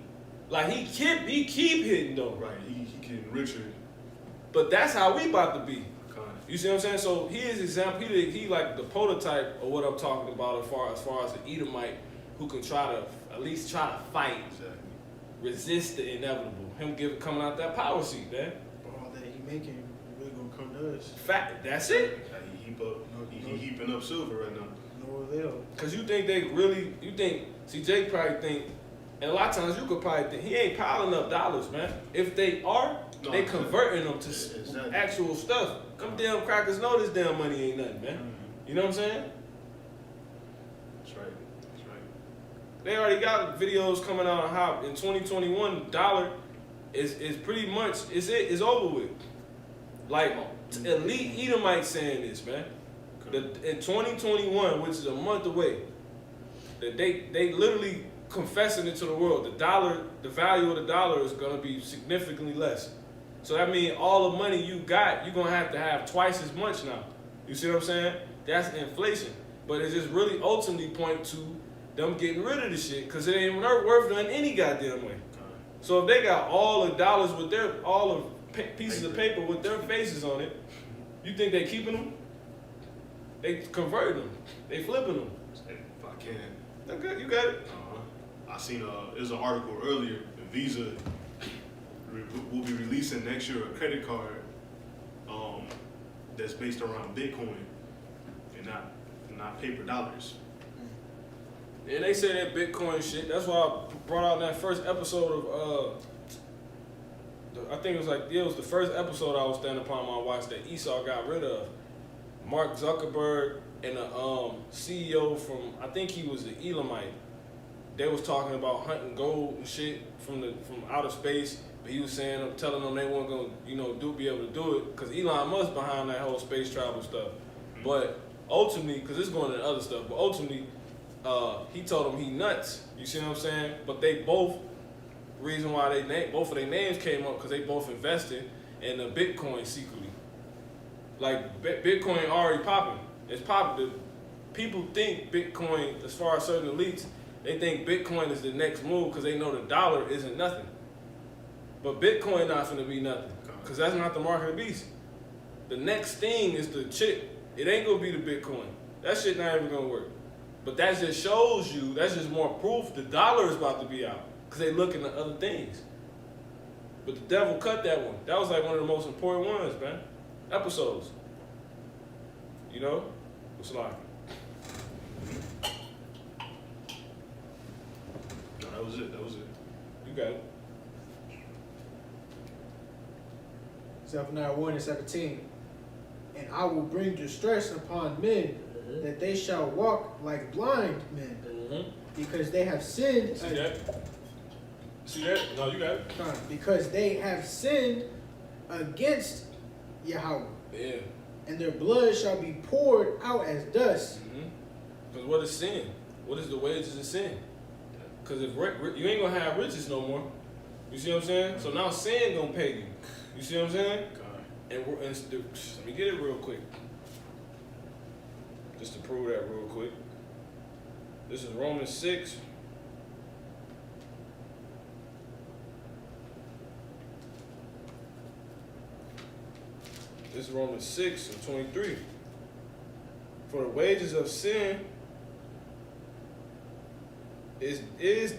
like he keep hitting though. Right. He getting richer. But that's how we about to be. God. You see what I'm saying? So he is example. He like the prototype of what I'm talking about as far as the Edomite who can at least try to fight, Exactly. resist the inevitable. Him coming out that power seat, man. But all that he making really gonna come to us. Fact, that's it. Like he heaping up silver right now. No avail. Cause you think see Jake probably think, and a lot of times you could probably think he ain't piling up dollars, man. If they are, No, they converting them to exactly. actual stuff. Them damn crackers know this damn money ain't nothing, man. Mm-hmm. You know what I'm saying? That's right. That's right. They already got videos coming out on how in 2021 dollar is pretty much it's over with. Like elite Edomites saying this, man. In 2021, which is a month away, that they literally confessing it to the world. The value of the dollar is gonna be significantly less. So that means all the money you got, you're gonna have to have twice as much now. You see what I'm saying? That's inflation. But it just really ultimately point to them getting rid of the shit because it ain't worth nothing any goddamn way. So if they got all the dollars with all the pieces of paper with their faces on it, you think they keeping them? They converting them. They flipping them. If I can. Okay, you got it. I seen there's an article earlier. Visa will be releasing next year a credit card that's based around Bitcoin and not paper dollars. And they say that Bitcoin shit. That's why I brought out that first episode of I think it was the first episode I was standing upon my watch that Esau got rid of. Mark Zuckerberg and the CEO from, I think he was the Elamite. They was talking about hunting gold and shit from outer space, but he was saying, telling them they weren't gonna, be able to do it because Elon Musk behind that whole space travel stuff. Mm-hmm. But ultimately, because it's going into other stuff, but ultimately, he told them he nuts. You see what I'm saying? But they both, reason why both of their names came up because they both invested in the Bitcoin secretly. Like Bitcoin already popping. It's popping. People think Bitcoin, as far as certain elites, they think Bitcoin is the next move because they know the dollar isn't nothing. But Bitcoin not finna be nothing because that's not the mark of the beast. The next thing is the chip. It ain't gonna be the Bitcoin. That shit not even gonna work. But that just shows you, that's just more proof the dollar is about to be out because they looking at other things. But the devil cut that one. That was like one of the most important ones, man. Episodes. You know? It's like. No, that was it. You got it. Zephaniah 1 and 17. And I will bring distress upon men, that they shall walk like blind men, because they have sinned. See that? See that? No, you got it. Because they have sinned against Yahweh. Yeah. And their blood shall be poured out as dust. Because what is sin? What is the wages of sin? Because if you ain't gonna have riches no more. You see what I'm saying? So now sin gonna pay you. You see what I'm saying? And let me get it real quick. Just to prove that real quick. This is Romans 6. This is Romans 6 and 23. For the wages of sin is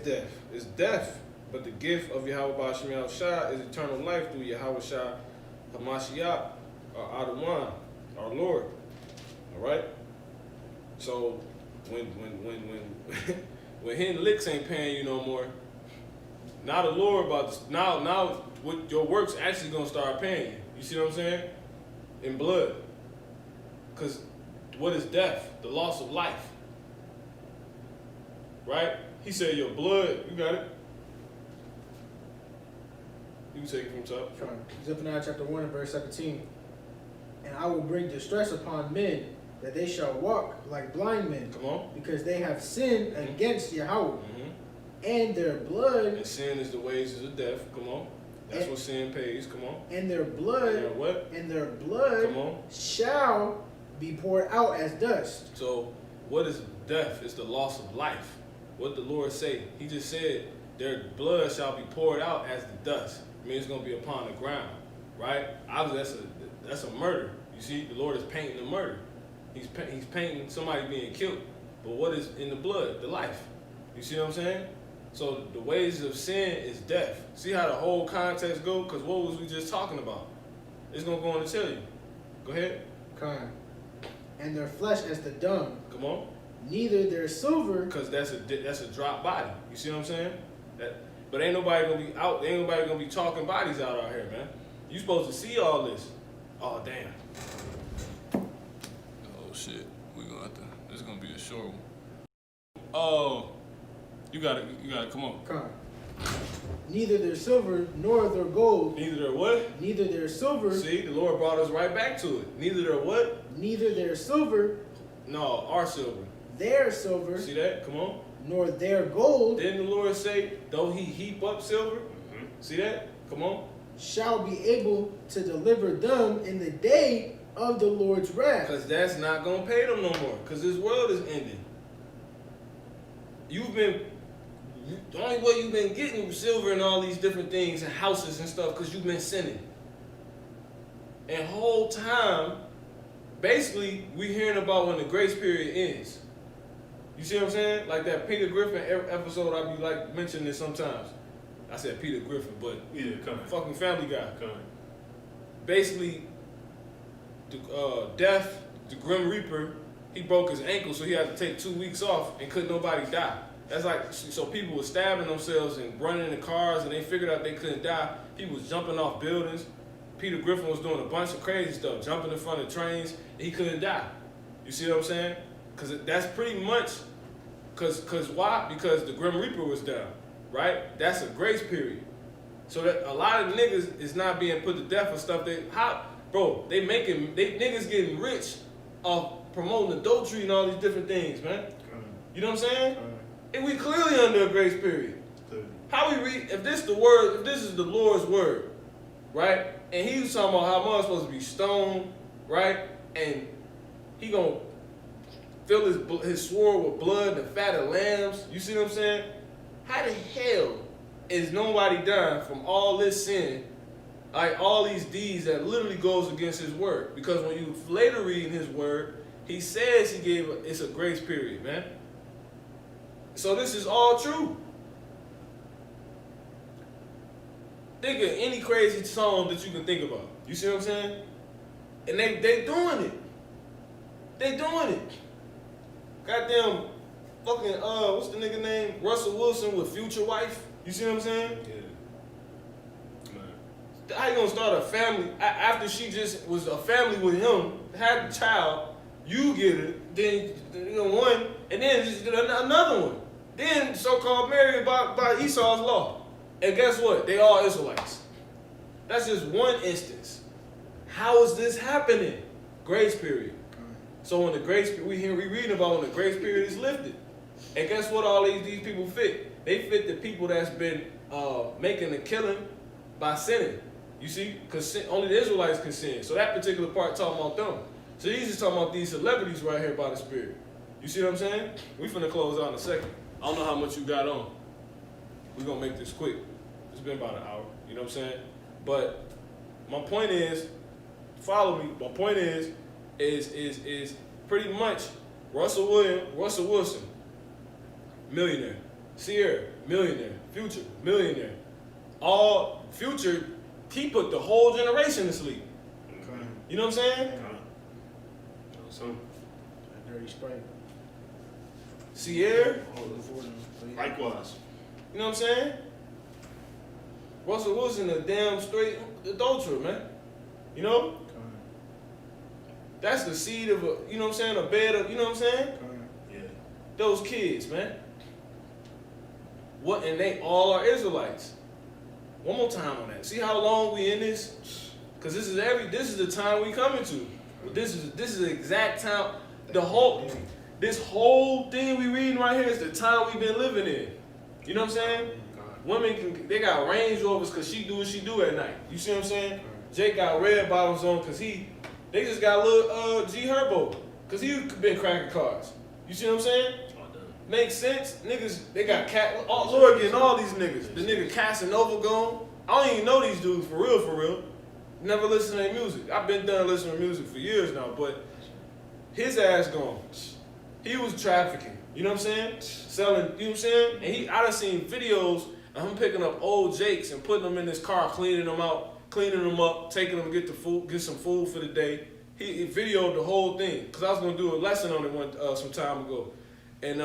death. Is death. But the gift of Yahweh Ba'Shem Yahushua is eternal life through Yahweh Shah Hamashiach, or Adawan, our Lord. Alright? So when when hidden licks ain't paying you no more, now the Lord now what your works actually gonna start paying you. You see what I'm saying? In blood. Cause what is death? The loss of life. Right? He said your blood, you got it? You can take it from top. Zephaniah chapter 1 and verse 17. And I will bring distress upon men, that they shall walk like blind men. Come on. Because they have sinned against Yahweh. And their blood. And sin is the wages of death. Come on. That's what sin pays. Come on. And their blood. And what? And their blood. Come on. Shall be poured out as dust. So what is death? It's the loss of life. What did the Lord say? He just said their blood shall be poured out as the dust. I mean, it's going to be upon the ground, right? Obviously, that's a murder. You see, the Lord is painting a murder. He's painting somebody being killed. But what is in the blood? The life. You see what I'm saying? So the wages of sin is death. See how the whole context go? Because what was we just talking about? It's going to go on to tell you. Go ahead. Come. And their flesh as the dung. Come on. Neither their silver. Because that's a drop body. You see what I'm saying? But ain't nobody gonna be out. Ain't nobody gonna be talking bodies out here, man. You supposed to see all this. Oh damn. Oh shit. We gonna have to. This is gonna be a short one. Oh, you got it. Come on. Come. Neither their silver nor their gold. Neither their what? Neither their silver. See, the Lord brought us right back to it. Neither their what? Neither their silver. No, our silver. Their silver. See that? Come on. Nor their gold. Didn't the Lord say, though he heap up silver? See that? Come on. Shall be able to deliver them in the day of the Lord's wrath. Because that's not going to pay them no more. Because this world is ending. The only way you've been getting silver and all these different things and houses and stuff because you've been sinning. And whole time, basically, we hearing about when the grace period ends. You see what I'm saying? Like that Peter Griffin episode, I be like mentioning this sometimes. I said Peter Griffin, but yeah, fucking Family Guy. Basically, Death, the Grim Reaper, he broke his ankle, so he had to take 2 weeks off, and couldn't nobody die. That's like, so people were stabbing themselves and running in cars, and they figured out they couldn't die. People was jumping off buildings. Peter Griffin was doing a bunch of crazy stuff, jumping in front of trains, and he couldn't die. You see what I'm saying? Because that's pretty much, because why? Because the Grim Reaper was down, right? That's a grace period. So that a lot of niggas is not being put to death for stuff niggas getting rich off promoting adultery and all these different things, man. You know what I'm saying? And we clearly under a grace period. How we read, if this is the Lord's word, right? And he was talking about how much supposed to be stoned, right? And he gonna fill his sword with blood and fat of lambs. You see what I'm saying? How the hell is nobody dying from all this sin, like all these deeds that literally goes against his word? Because when you later read in his word, he says it's a grace period, man. So this is all true. Think of any crazy song that you can think about. You see what I'm saying? And they doing it. They doing it. Goddamn fucking, what's the nigga name? Russell Wilson with Future Wife. You see what I'm saying? Yeah. How you gonna start a family after she just was a family with him, had a child, you get it, then one, and then just another one. Then so-called married by Esau's law. And guess what? They all Israelites. That's just one instance. How is this happening? Grace period. So when the grace, we reading about when the grace period is lifted. And guess what all these people fit? They fit the people that's been making a killing by sinning. You see? Because only the Israelites can sin. So that particular part talking about them. So these is talking about these celebrities right here by the Spirit. You see what I'm saying? We finna close out in a second. I don't know how much you got on. We're gonna make this quick. It's been about an hour. You know what I'm saying? But my point is, follow me. My point is pretty much Russell Wilson, millionaire. Sierra, millionaire. Future, millionaire. All Future, he put the whole generation to sleep. Okay. You know what I'm saying? Dirty Sprite. Sierra, likewise. you know what I'm saying? Russell Wilson, a damn straight adulterer, man. You know? That's the seed of a, you know what I'm saying, a bed of, you know what I'm saying? Yeah. Those kids, man. What, and they all are Israelites. One more time on that. See how long we in this? Cause this is the time we coming to. This is the exact time. This whole thing we reading right here is the time we've been living in. You know what I'm saying? Women they got Range Rovers cause she do what she do at night. You see what I'm saying? Jake got red bottoms on cause they just got a little G Herbo. Cause he been cracking cars. You see what I'm saying? Makes sense? Niggas, they got Lord getting all these niggas. The nigga Casanova gone. I don't even know these dudes for real. Never listen to their music. I've been done listening to music for years now, but his ass gone. He was trafficking. You know what I'm saying? Selling, you know what I'm saying? And I done seen videos of him picking up old Jakes and putting them in his car, cleaning them out, cleaning them up, taking them to get some food for the day. He videoed the whole thing because I was gonna do a lesson on it some time ago. And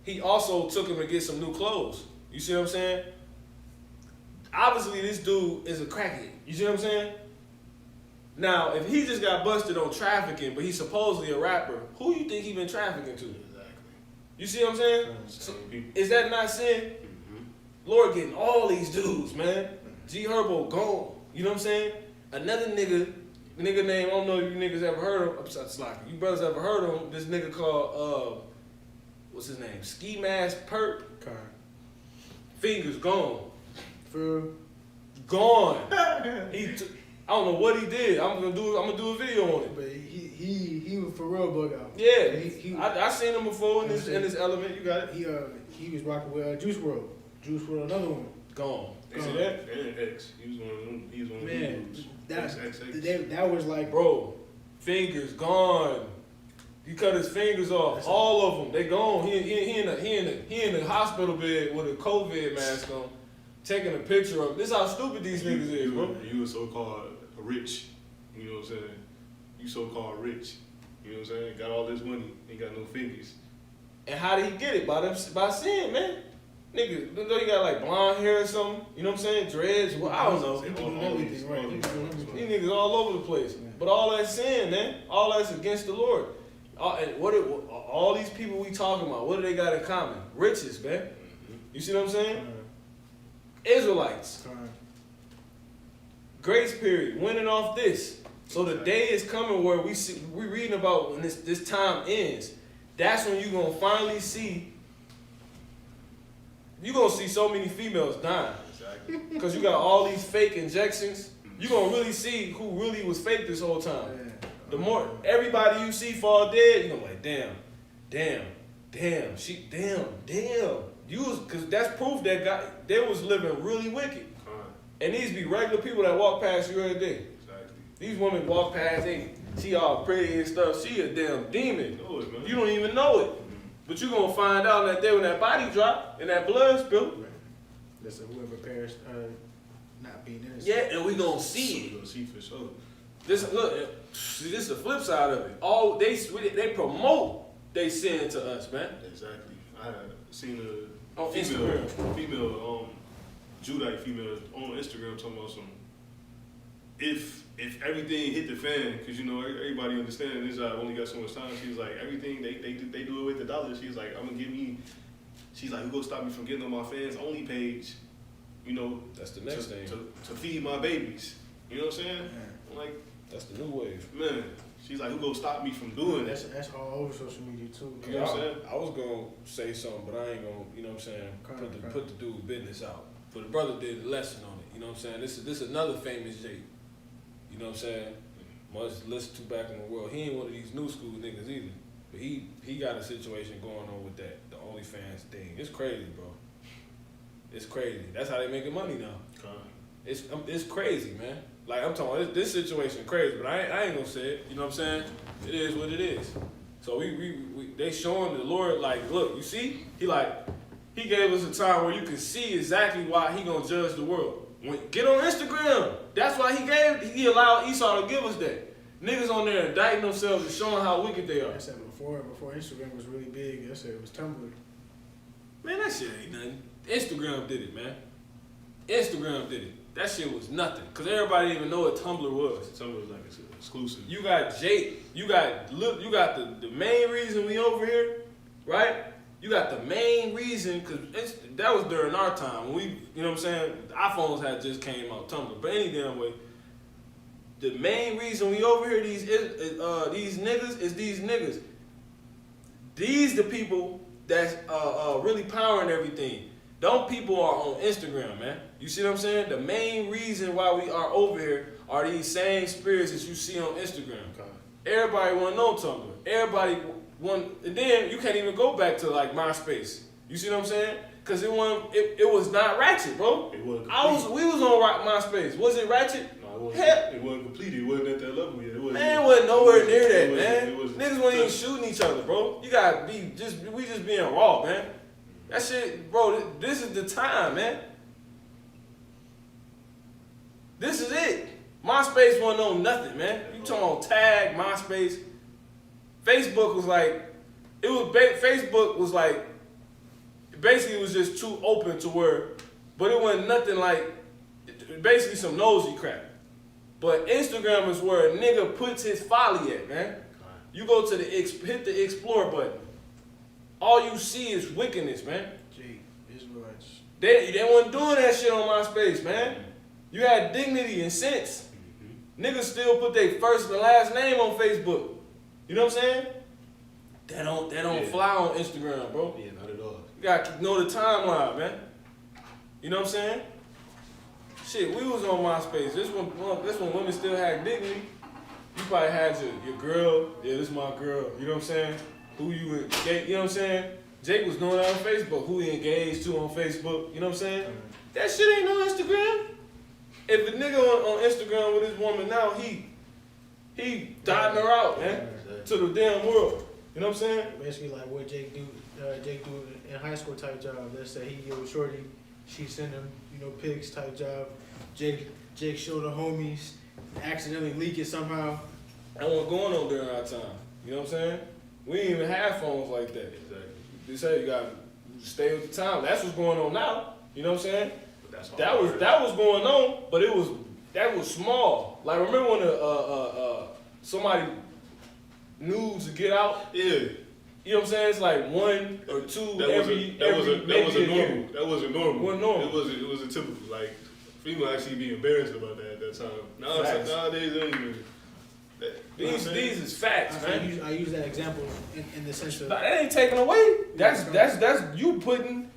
he also took him to get some new clothes. You see what I'm saying? Obviously, this dude is a crackhead. You see what I'm saying? Now, if he just got busted on trafficking, but he's supposedly a rapper, who you think he been trafficking to? Exactly. You see what I'm saying? So, is that not sin? Mm-hmm. Lord getting all these dudes, man. G Herbo gone. You know what I'm saying? Another nigga name, I don't know if you niggas ever heard of, besides Slocky, you brothers ever heard of him, this nigga called, what's his name? Ski Mask Perp. Fingers gone. Gone. I don't know what he did. I'm gonna do a video on it. But he was for real bug out. Yeah, I seen him before in this element. You got it. He was rocking with Juice WRLD. Juice WRLD, another one. Gone. You see that? And X. He was one of them. He was one of them dudes. That was like, bro, fingers gone. He cut his fingers off. All of them. They gone. He in the hospital bed with a COVID mask on, taking a picture of. This how stupid these niggas is, bro. You were so-called rich. You know what I'm saying? You so-called rich. You know what I'm saying? Got all this money. Ain't got no fingers. And how did he get it? By sin, man. Nigga, don't you got like blonde hair or something? You know what I'm saying? Dreads? Well, I don't know. These niggas all over the place. Yeah. But all that's sin, man. All that's against the Lord. And all these people we talking about, what do they got in common? Riches, man. You see what I'm saying? Israelites. Grace period. Winning off this. So the day is coming where we reading about when this time ends. That's when you're going to finally see. You're going to see so many females dying. Exactly. Because you got all these fake injections. You're going to really see who really was fake this whole time. Yeah. The more everybody you see fall dead, you're going to be like, damn. Because that's proof that they was living really wicked. And these be regular people that walk past you every day. Exactly. These women walk past, she all pretty and stuff. She a damn demon. You don't even know it. But you're going to find out that day when that body drop and that blood spill. Listen, whoever perished not being innocent. Yeah, and we going to see it. We're going to see for sure. This is the flip side of it. All they promote they sin to us, man. Exactly. I seen a on female Judite female on Instagram talking about some. If everything hit the fan, because you know everybody understands this job only got so much time. She's like everything they do it with the dollars. She's like I'm gonna give me. She's like who gonna stop me from getting on my fans only page? You know that's the next thing to feed my babies. You know what I'm saying? Yeah. I'm like that's the new wave, man. She's like who gonna stop me from doing that? That's all over social media too. You know what I'm saying? I was gonna say something, but I ain't gonna. You know what I'm saying? Put the dude's business out. But the brother did a lesson on it. You know what I'm saying? This is another famous Jake. You know what I'm saying? Much listened to back in the world. He ain't one of these new school niggas either. But he got a situation going on with that, the OnlyFans thing. It's crazy, bro. It's crazy. That's how they making money now. It's crazy, man. Like I'm talking about this situation crazy, but I ain't gonna say it. You know what I'm saying? It is what it is. So they showing the Lord like, look, you see? He gave us a time where you can see exactly why he gonna judge the world. Get on Instagram. That's why he allowed Esau to give us that. Niggas on there indicting themselves and showing how wicked they are. I said before Instagram was really big, I said it was Tumblr. Man, that shit ain't nothing. Instagram did it, man. Instagram did it. That shit was nothing. Cause everybody didn't even know what Tumblr was. Tumblr was like it's exclusive. You got Jake, you got the main reason we over here, right? You got the main reason, cause that was during our time. When we, you know what I'm saying? The iPhones had just came out, Tumblr. But any damn way, the main reason we over here, these niggas, is these niggas. These the people that's really powering everything. Them people are on Instagram, man. You see what I'm saying? The main reason why we are over here are these same spirits that you see on Instagram. Okay. Everybody want to know Tumblr. Everybody want, and then you can't even go back to like MySpace. You see what I'm saying? Cause it was not ratchet, bro. It wasn't we was on MySpace. Was it ratchet? No, Hell, it wasn't completed. It wasn't at that level yet. man, it wasn't nowhere near that, man. It wasn't Niggas wasn't even shooting each other, bro. You gotta be we just being raw, man. That shit, bro. This is the time, man. This is it. MySpace wasn't on nothing, man. You talking about tag, MySpace. Facebook was like, Facebook was like, basically it was just too open to where, but it wasn't nothing like, basically some nosy crap. But Instagram is where a nigga puts his folly at, man. You go to hit the explore button. All you see is wickedness, man. Gee, Israelites. They wasn't doing that shit on MySpace, man. You had dignity and sense. Niggas still put their first and last name on Facebook. You know what I'm saying? That don't fly on Instagram, bro. Yeah, not at all. You gotta know the timeline, man. You know what I'm saying? Shit, we was on MySpace. This when women still had dignity. You probably had your girl. Yeah, this is my girl. You know what I'm saying? Who you engaged, you know what I'm saying? Jake was doing that on Facebook. Who he engaged to on Facebook. You know what I'm saying? That shit ain't on Instagram. If a nigga on Instagram with his woman now, he dotting her out, man, to the damn world. You know what I'm saying? Basically like what Jake do in high school type job. Let's say he go with shorty, she send him, pics type job. Jake show the homies, accidentally leak it somehow. That wasn't going on during our time. You know what I'm saying? We didn't even have phones like that. Exactly. They say you gotta stay with the time. That's what's going on now. You know what I'm saying? But That was going on, but that was small. Like remember when somebody nudes to get out? Yeah. You know what I'm saying? It's like one or two That wasn't normal. That wasn't normal. Wasn't normal. It was a typical, like, female actually be embarrassed about that at that time. Now it's like, nowadays they don't even. These is facts, man. I use that example in the sense of That ain't taken away. That's you putting.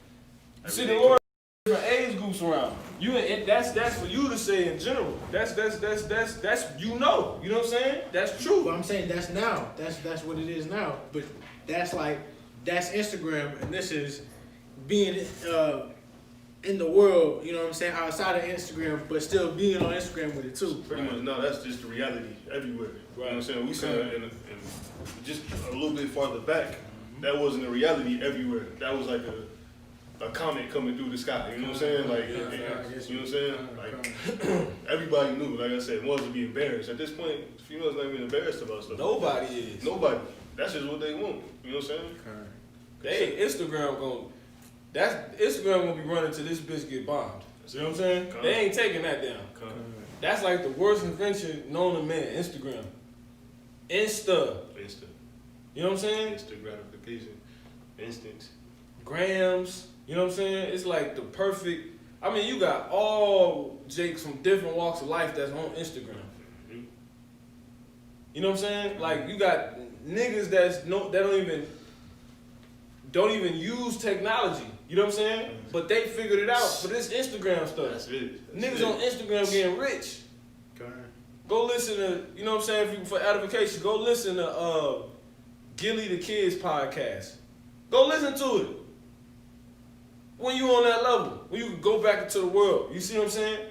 See the Lord different age groups around. That's for you to say in general. That's you know what I'm saying? That's true. But I'm saying that's now. That's what it is now. But that's Instagram, and this is being in the world, you know what I'm saying, outside of Instagram, but still being on Instagram with it too. Pretty much, no, that's just the reality everywhere. You know what I'm saying? We said, and just a little bit farther back, that wasn't a reality everywhere. That was like a comet coming through the sky. You know what I'm saying? Like, you know what I'm saying? Like, everybody knew, like I said, wanted to be embarrassed. At this point, females not even embarrassed about stuff. Nobody is. Nobody. That's just what they want. You know what I'm saying? Instagram gonna be running till this bitch get bombed. You know what I'm saying? They ain't taking that down. That's like the worst invention known to man. Instagram. Insta. You know what I'm saying? Instant gratification. Instant. Grams. You know what I'm saying? It's like the perfect. I mean, you got all Jakes from different walks of life that's on Instagram. You know what I'm saying? Like you got niggas that don't even use technology. You know what I'm saying? But they figured it out for this Instagram stuff. That's it. Niggas on Instagram getting rich. Go listen to, you know what I'm saying, for edification, go listen to Gilly the Kid's podcast. Go listen to it. When you on that level, when you can go back into the world, you see what I'm saying?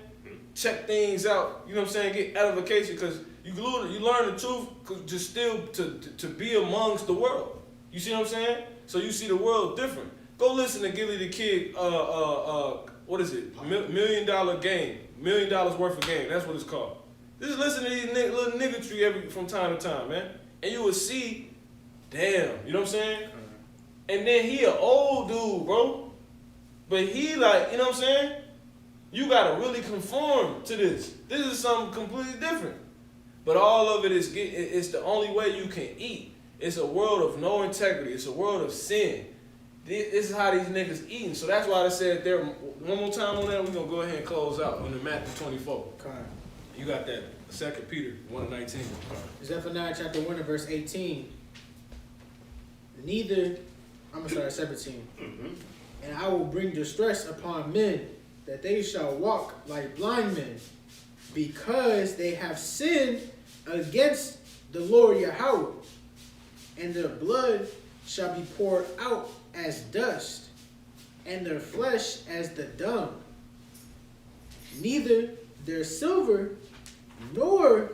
Check things out, you know what I'm saying, get edification, because you learn the truth just still to be amongst the world. You see what I'm saying? So you see the world different. Go listen to Gilly the Kid, what is it? $1 million game. $1 million worth of game. That's what it's called. Just listen to these little niggatry from time to time, man. And you will see, damn, you know what I'm saying? And then he an old dude, bro. But he like, you know what I'm saying? You gotta really conform to this. This is something completely different. But all of it is it's the only way you can eat. It's a world of no integrity. It's a world of sin. This is how these niggas eating. So that's why I said there. One more time on that, we're gonna go ahead and close out on the Matthew 24. Okay. You got that. 2 Peter 1:19. Zephaniah chapter 1 and verse 18. 17. And I will bring distress upon men, that they shall walk like blind men, because they have sinned against the Lord Yahweh, and their blood shall be poured out as dust, and their flesh as the dung. Neither their silver nor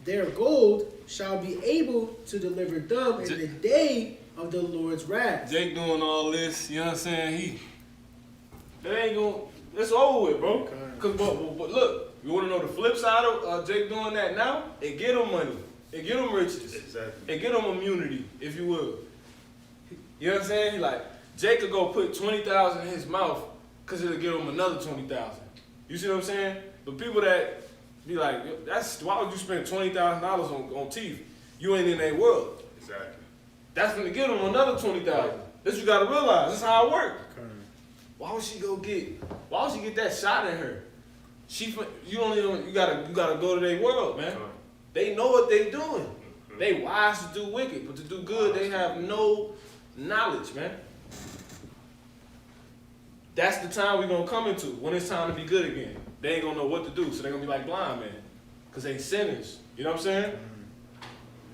their gold shall be able to deliver them in the day of the Lord's wrath. Jake doing all this, you know what I'm saying? That ain't gonna, it's over with, bro. Cause but look, you wanna know the flip side of Jake doing that now? It get him money. It get him riches. Exactly. It get him immunity, if you will. You know what I'm saying? Like, Jake could go put 20,000 in his mouth because it'll give him another 20,000. You see what I'm saying? But people that be like, that's why would you spend $20,000 on teeth? You ain't in that world. Exactly. That's gonna give him another 20,000. This you gotta realize. This is how it works. Why would she get that shot in her? You gotta go to their world, man. They know what they doing. They wise to do wicked, but to do good, they have no knowledge, man. That's the time we're gonna come into when it's time to be good again. They ain't gonna know what to do, so they're gonna be like blind men, cause they sinners. You know what I'm saying?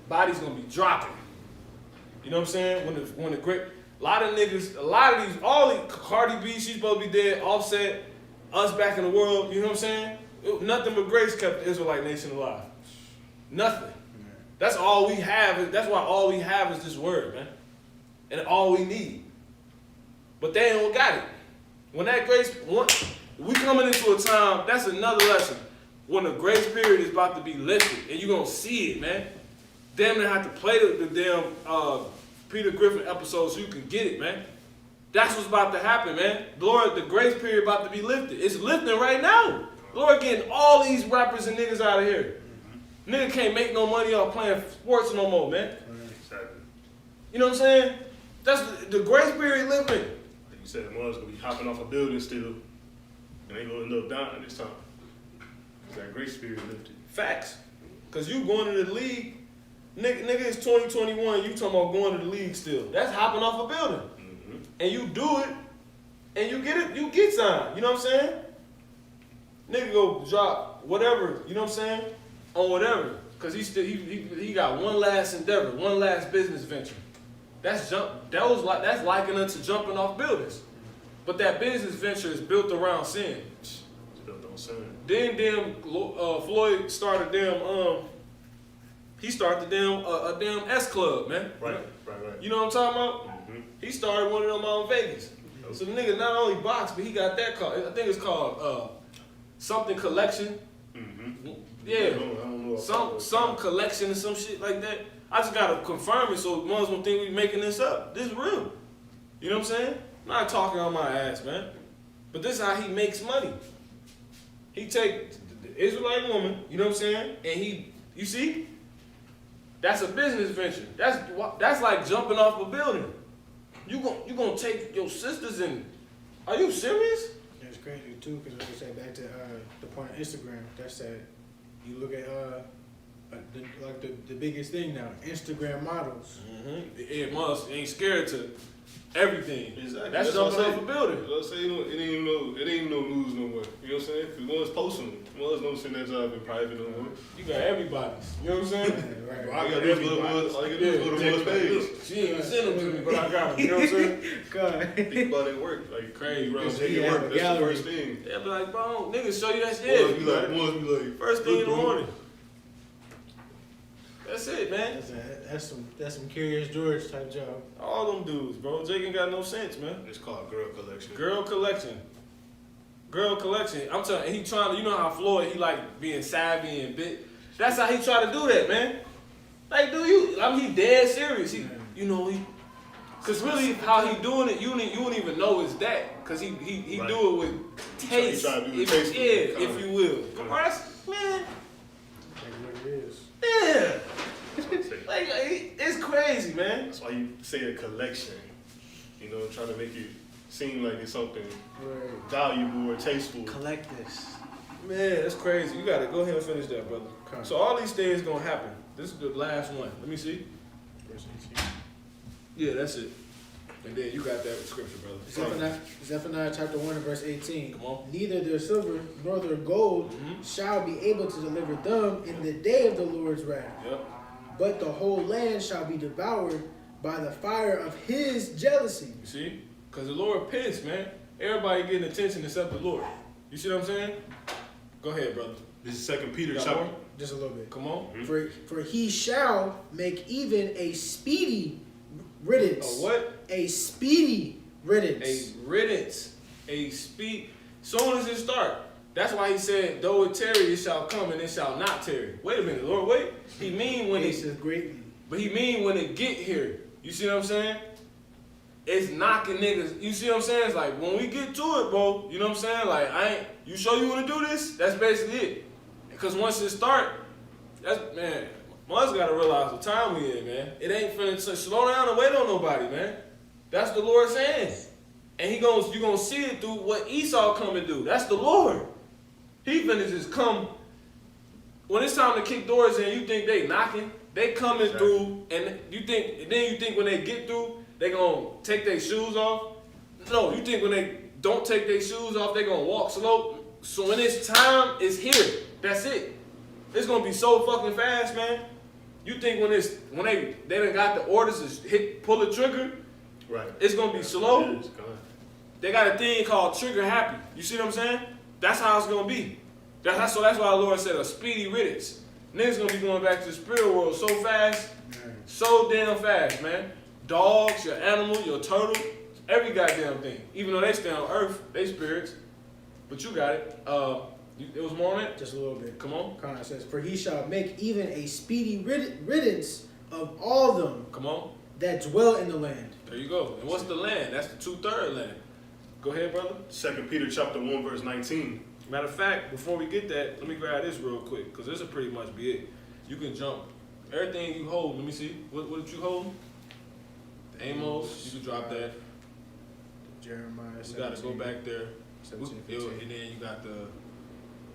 Body's gonna be dropping. You know what I'm saying? When the great, all these Cardi B, she's supposed to be dead. Offset, us back in the world. You know what I'm saying? Nothing but grace kept the Israelite nation alive. Nothing. That's all we have. That's why all we have is this word, man, and all we need. But they don't got it. When that grace, we coming into a time. That's another lesson. When the grace period is about to be lifted, and you're gonna see it, man. Damn, they have to play the damn Peter Griffin episode so you can get it, man. That's what's about to happen, man. Lord, the grace period about to be lifted. It's lifting right now. Lord getting all these rappers and niggas out of here. Nigga can't make no money off playing sports no more, man. Exactly. You know what I'm saying? That's the grace period lifting. Like you said, one's gonna be hopping off a building still, and they gonna end up dying this time. Cause that grace period lifted. Facts. Cause you going to the league, nigga it's 2021, you talking about going to the league still. That's hopping off a building. And you do it, and you get signed. You know what I'm saying? Nigga go drop whatever, you know what I'm saying? On whatever. Cause he got one last endeavor, one last business venture. That's likened unto jumping off buildings. But that business venture is built around sin. It's built on sin. Then Floyd started he started a damn S Club, man. Right. You know what I'm talking about? He started one of them out in Vegas. So the nigga not only boxed, but he got that called, I think it's called something collection. Yeah. I don't know some collection or some shit like that. I just gotta confirm it so ones won't think we making this up. This is real. You know what I'm saying? I'm not talking on my ass, man. But this is how he makes money. He take the Israelite woman, you know what I'm saying? And you see? That's a business venture. That's like jumping off a building. You gonna take your sisters and, are you serious? That's crazy too, because like I said, back to the point of Instagram, that's that you look at the biggest thing now, Instagram models. It ain't scared to everything. Exactly. That's jumping off a building. Let's say it ain't even no news no more. You know what I'm saying? Because one's posting them. One's don't send that job in private no more. You got everybody's. You know what I'm saying? Right. All I got to do is go to one's page. She ain't even send them to me, but I got them. You know what I'm saying? God. Think about it work. Like Crazy, bro. Take it work. That's the first thing. Yeah, be like, bro, niggas show you that Ones shit. be like, First thing in the morning. That's it, man. That's some Curious George type job. All them dudes, bro. Jake ain't got no sense, man. It's called girl collection. Girl collection. I'm telling you, he trying to, you know how Floyd, he like being savvy and bit. That's how he try to do that, man. Like, he dead serious. Cause really, how he doing it, you wouldn't even know it's that. Cause he Right. do it with taste, try to do it if, tasteful, yeah, kinda. if you will. Kinda. Bro, that's, man, Like what it is. yeah, That's what I'm saying. like it's crazy, man. That's why you say a collection. You know, trying to make it seem like it's something Right. valuable or tasteful. Collect this. Man, that's crazy. You gotta go ahead and finish that, brother. Okay. So all these things gonna happen. This is the last one. Let me see. Verse 18. Yeah, that's it. And then you got that scripture, brother. Zephaniah chapter 1 and verse 18. Come on. Neither their silver nor their gold Mhm. shall be able to deliver them in the day of the Lord's wrath. Yep. But the whole land shall be devoured by the fire of his jealousy. You see? Because the Lord pissed, man. Everybody getting attention except the Lord. You see what I'm saying? Go ahead, brother. This is 2 Peter Got chapter. more? Just a little bit. Come on. For he shall make even a speedy riddance. A what? A speedy riddance. A riddance. A speed. Soon as it start. That's why he said, though it tarry, it shall come and it shall not tarry. Wait a minute, Lord, wait. He mean when it, Patience greatly. but he mean when it get here. You see what I'm saying? It's knocking niggas. You see what I'm saying? It's like, when we get to it, bro, you know what I'm saying? Like, you sure you want to do this? That's basically it. Because once it start, man, one's got to realize the time we in, man. It ain't finna slow down and wait on nobody, man. That's the Lord saying. And you gonna see it through what Esau come and do. That's the Lord. He finna just come. When it's time to kick doors in, you think they knocking. They coming through, and you think when they get through, they gonna take their shoes off. No, you think when they don't take their shoes off, they gonna walk slow. So when it's time, it's here. That's it. It's gonna be so fucking fast, man. You think when they done got the orders to pull the trigger, Right. it's gonna be slow. It is. Go ahead. They got a thing called trigger happy. You see what I'm saying? That's how it's gonna be. That's why the Lord said a speedy riddance. Niggas gonna be going back to the spirit world so fast, so damn fast, man. Dogs, your animal, your turtle, every goddamn thing. Even though they stay on earth, they spirits. But you got it. It was more on it? Just a little bit. Come on. It says, for he shall make even a speedy riddance of all them Come on. that dwell in the land. There you go. And what's the land? That's the 2/3 land. Go ahead, brother. 2 Peter chapter 1 verse 19. Matter of fact, before we get that, let me grab this real quick, because this will pretty much be it. You can jump. Everything you hold, let me see. What did you hold? The Amos, you can drop that. Jeremiah You got to go back there. 17, And then you got the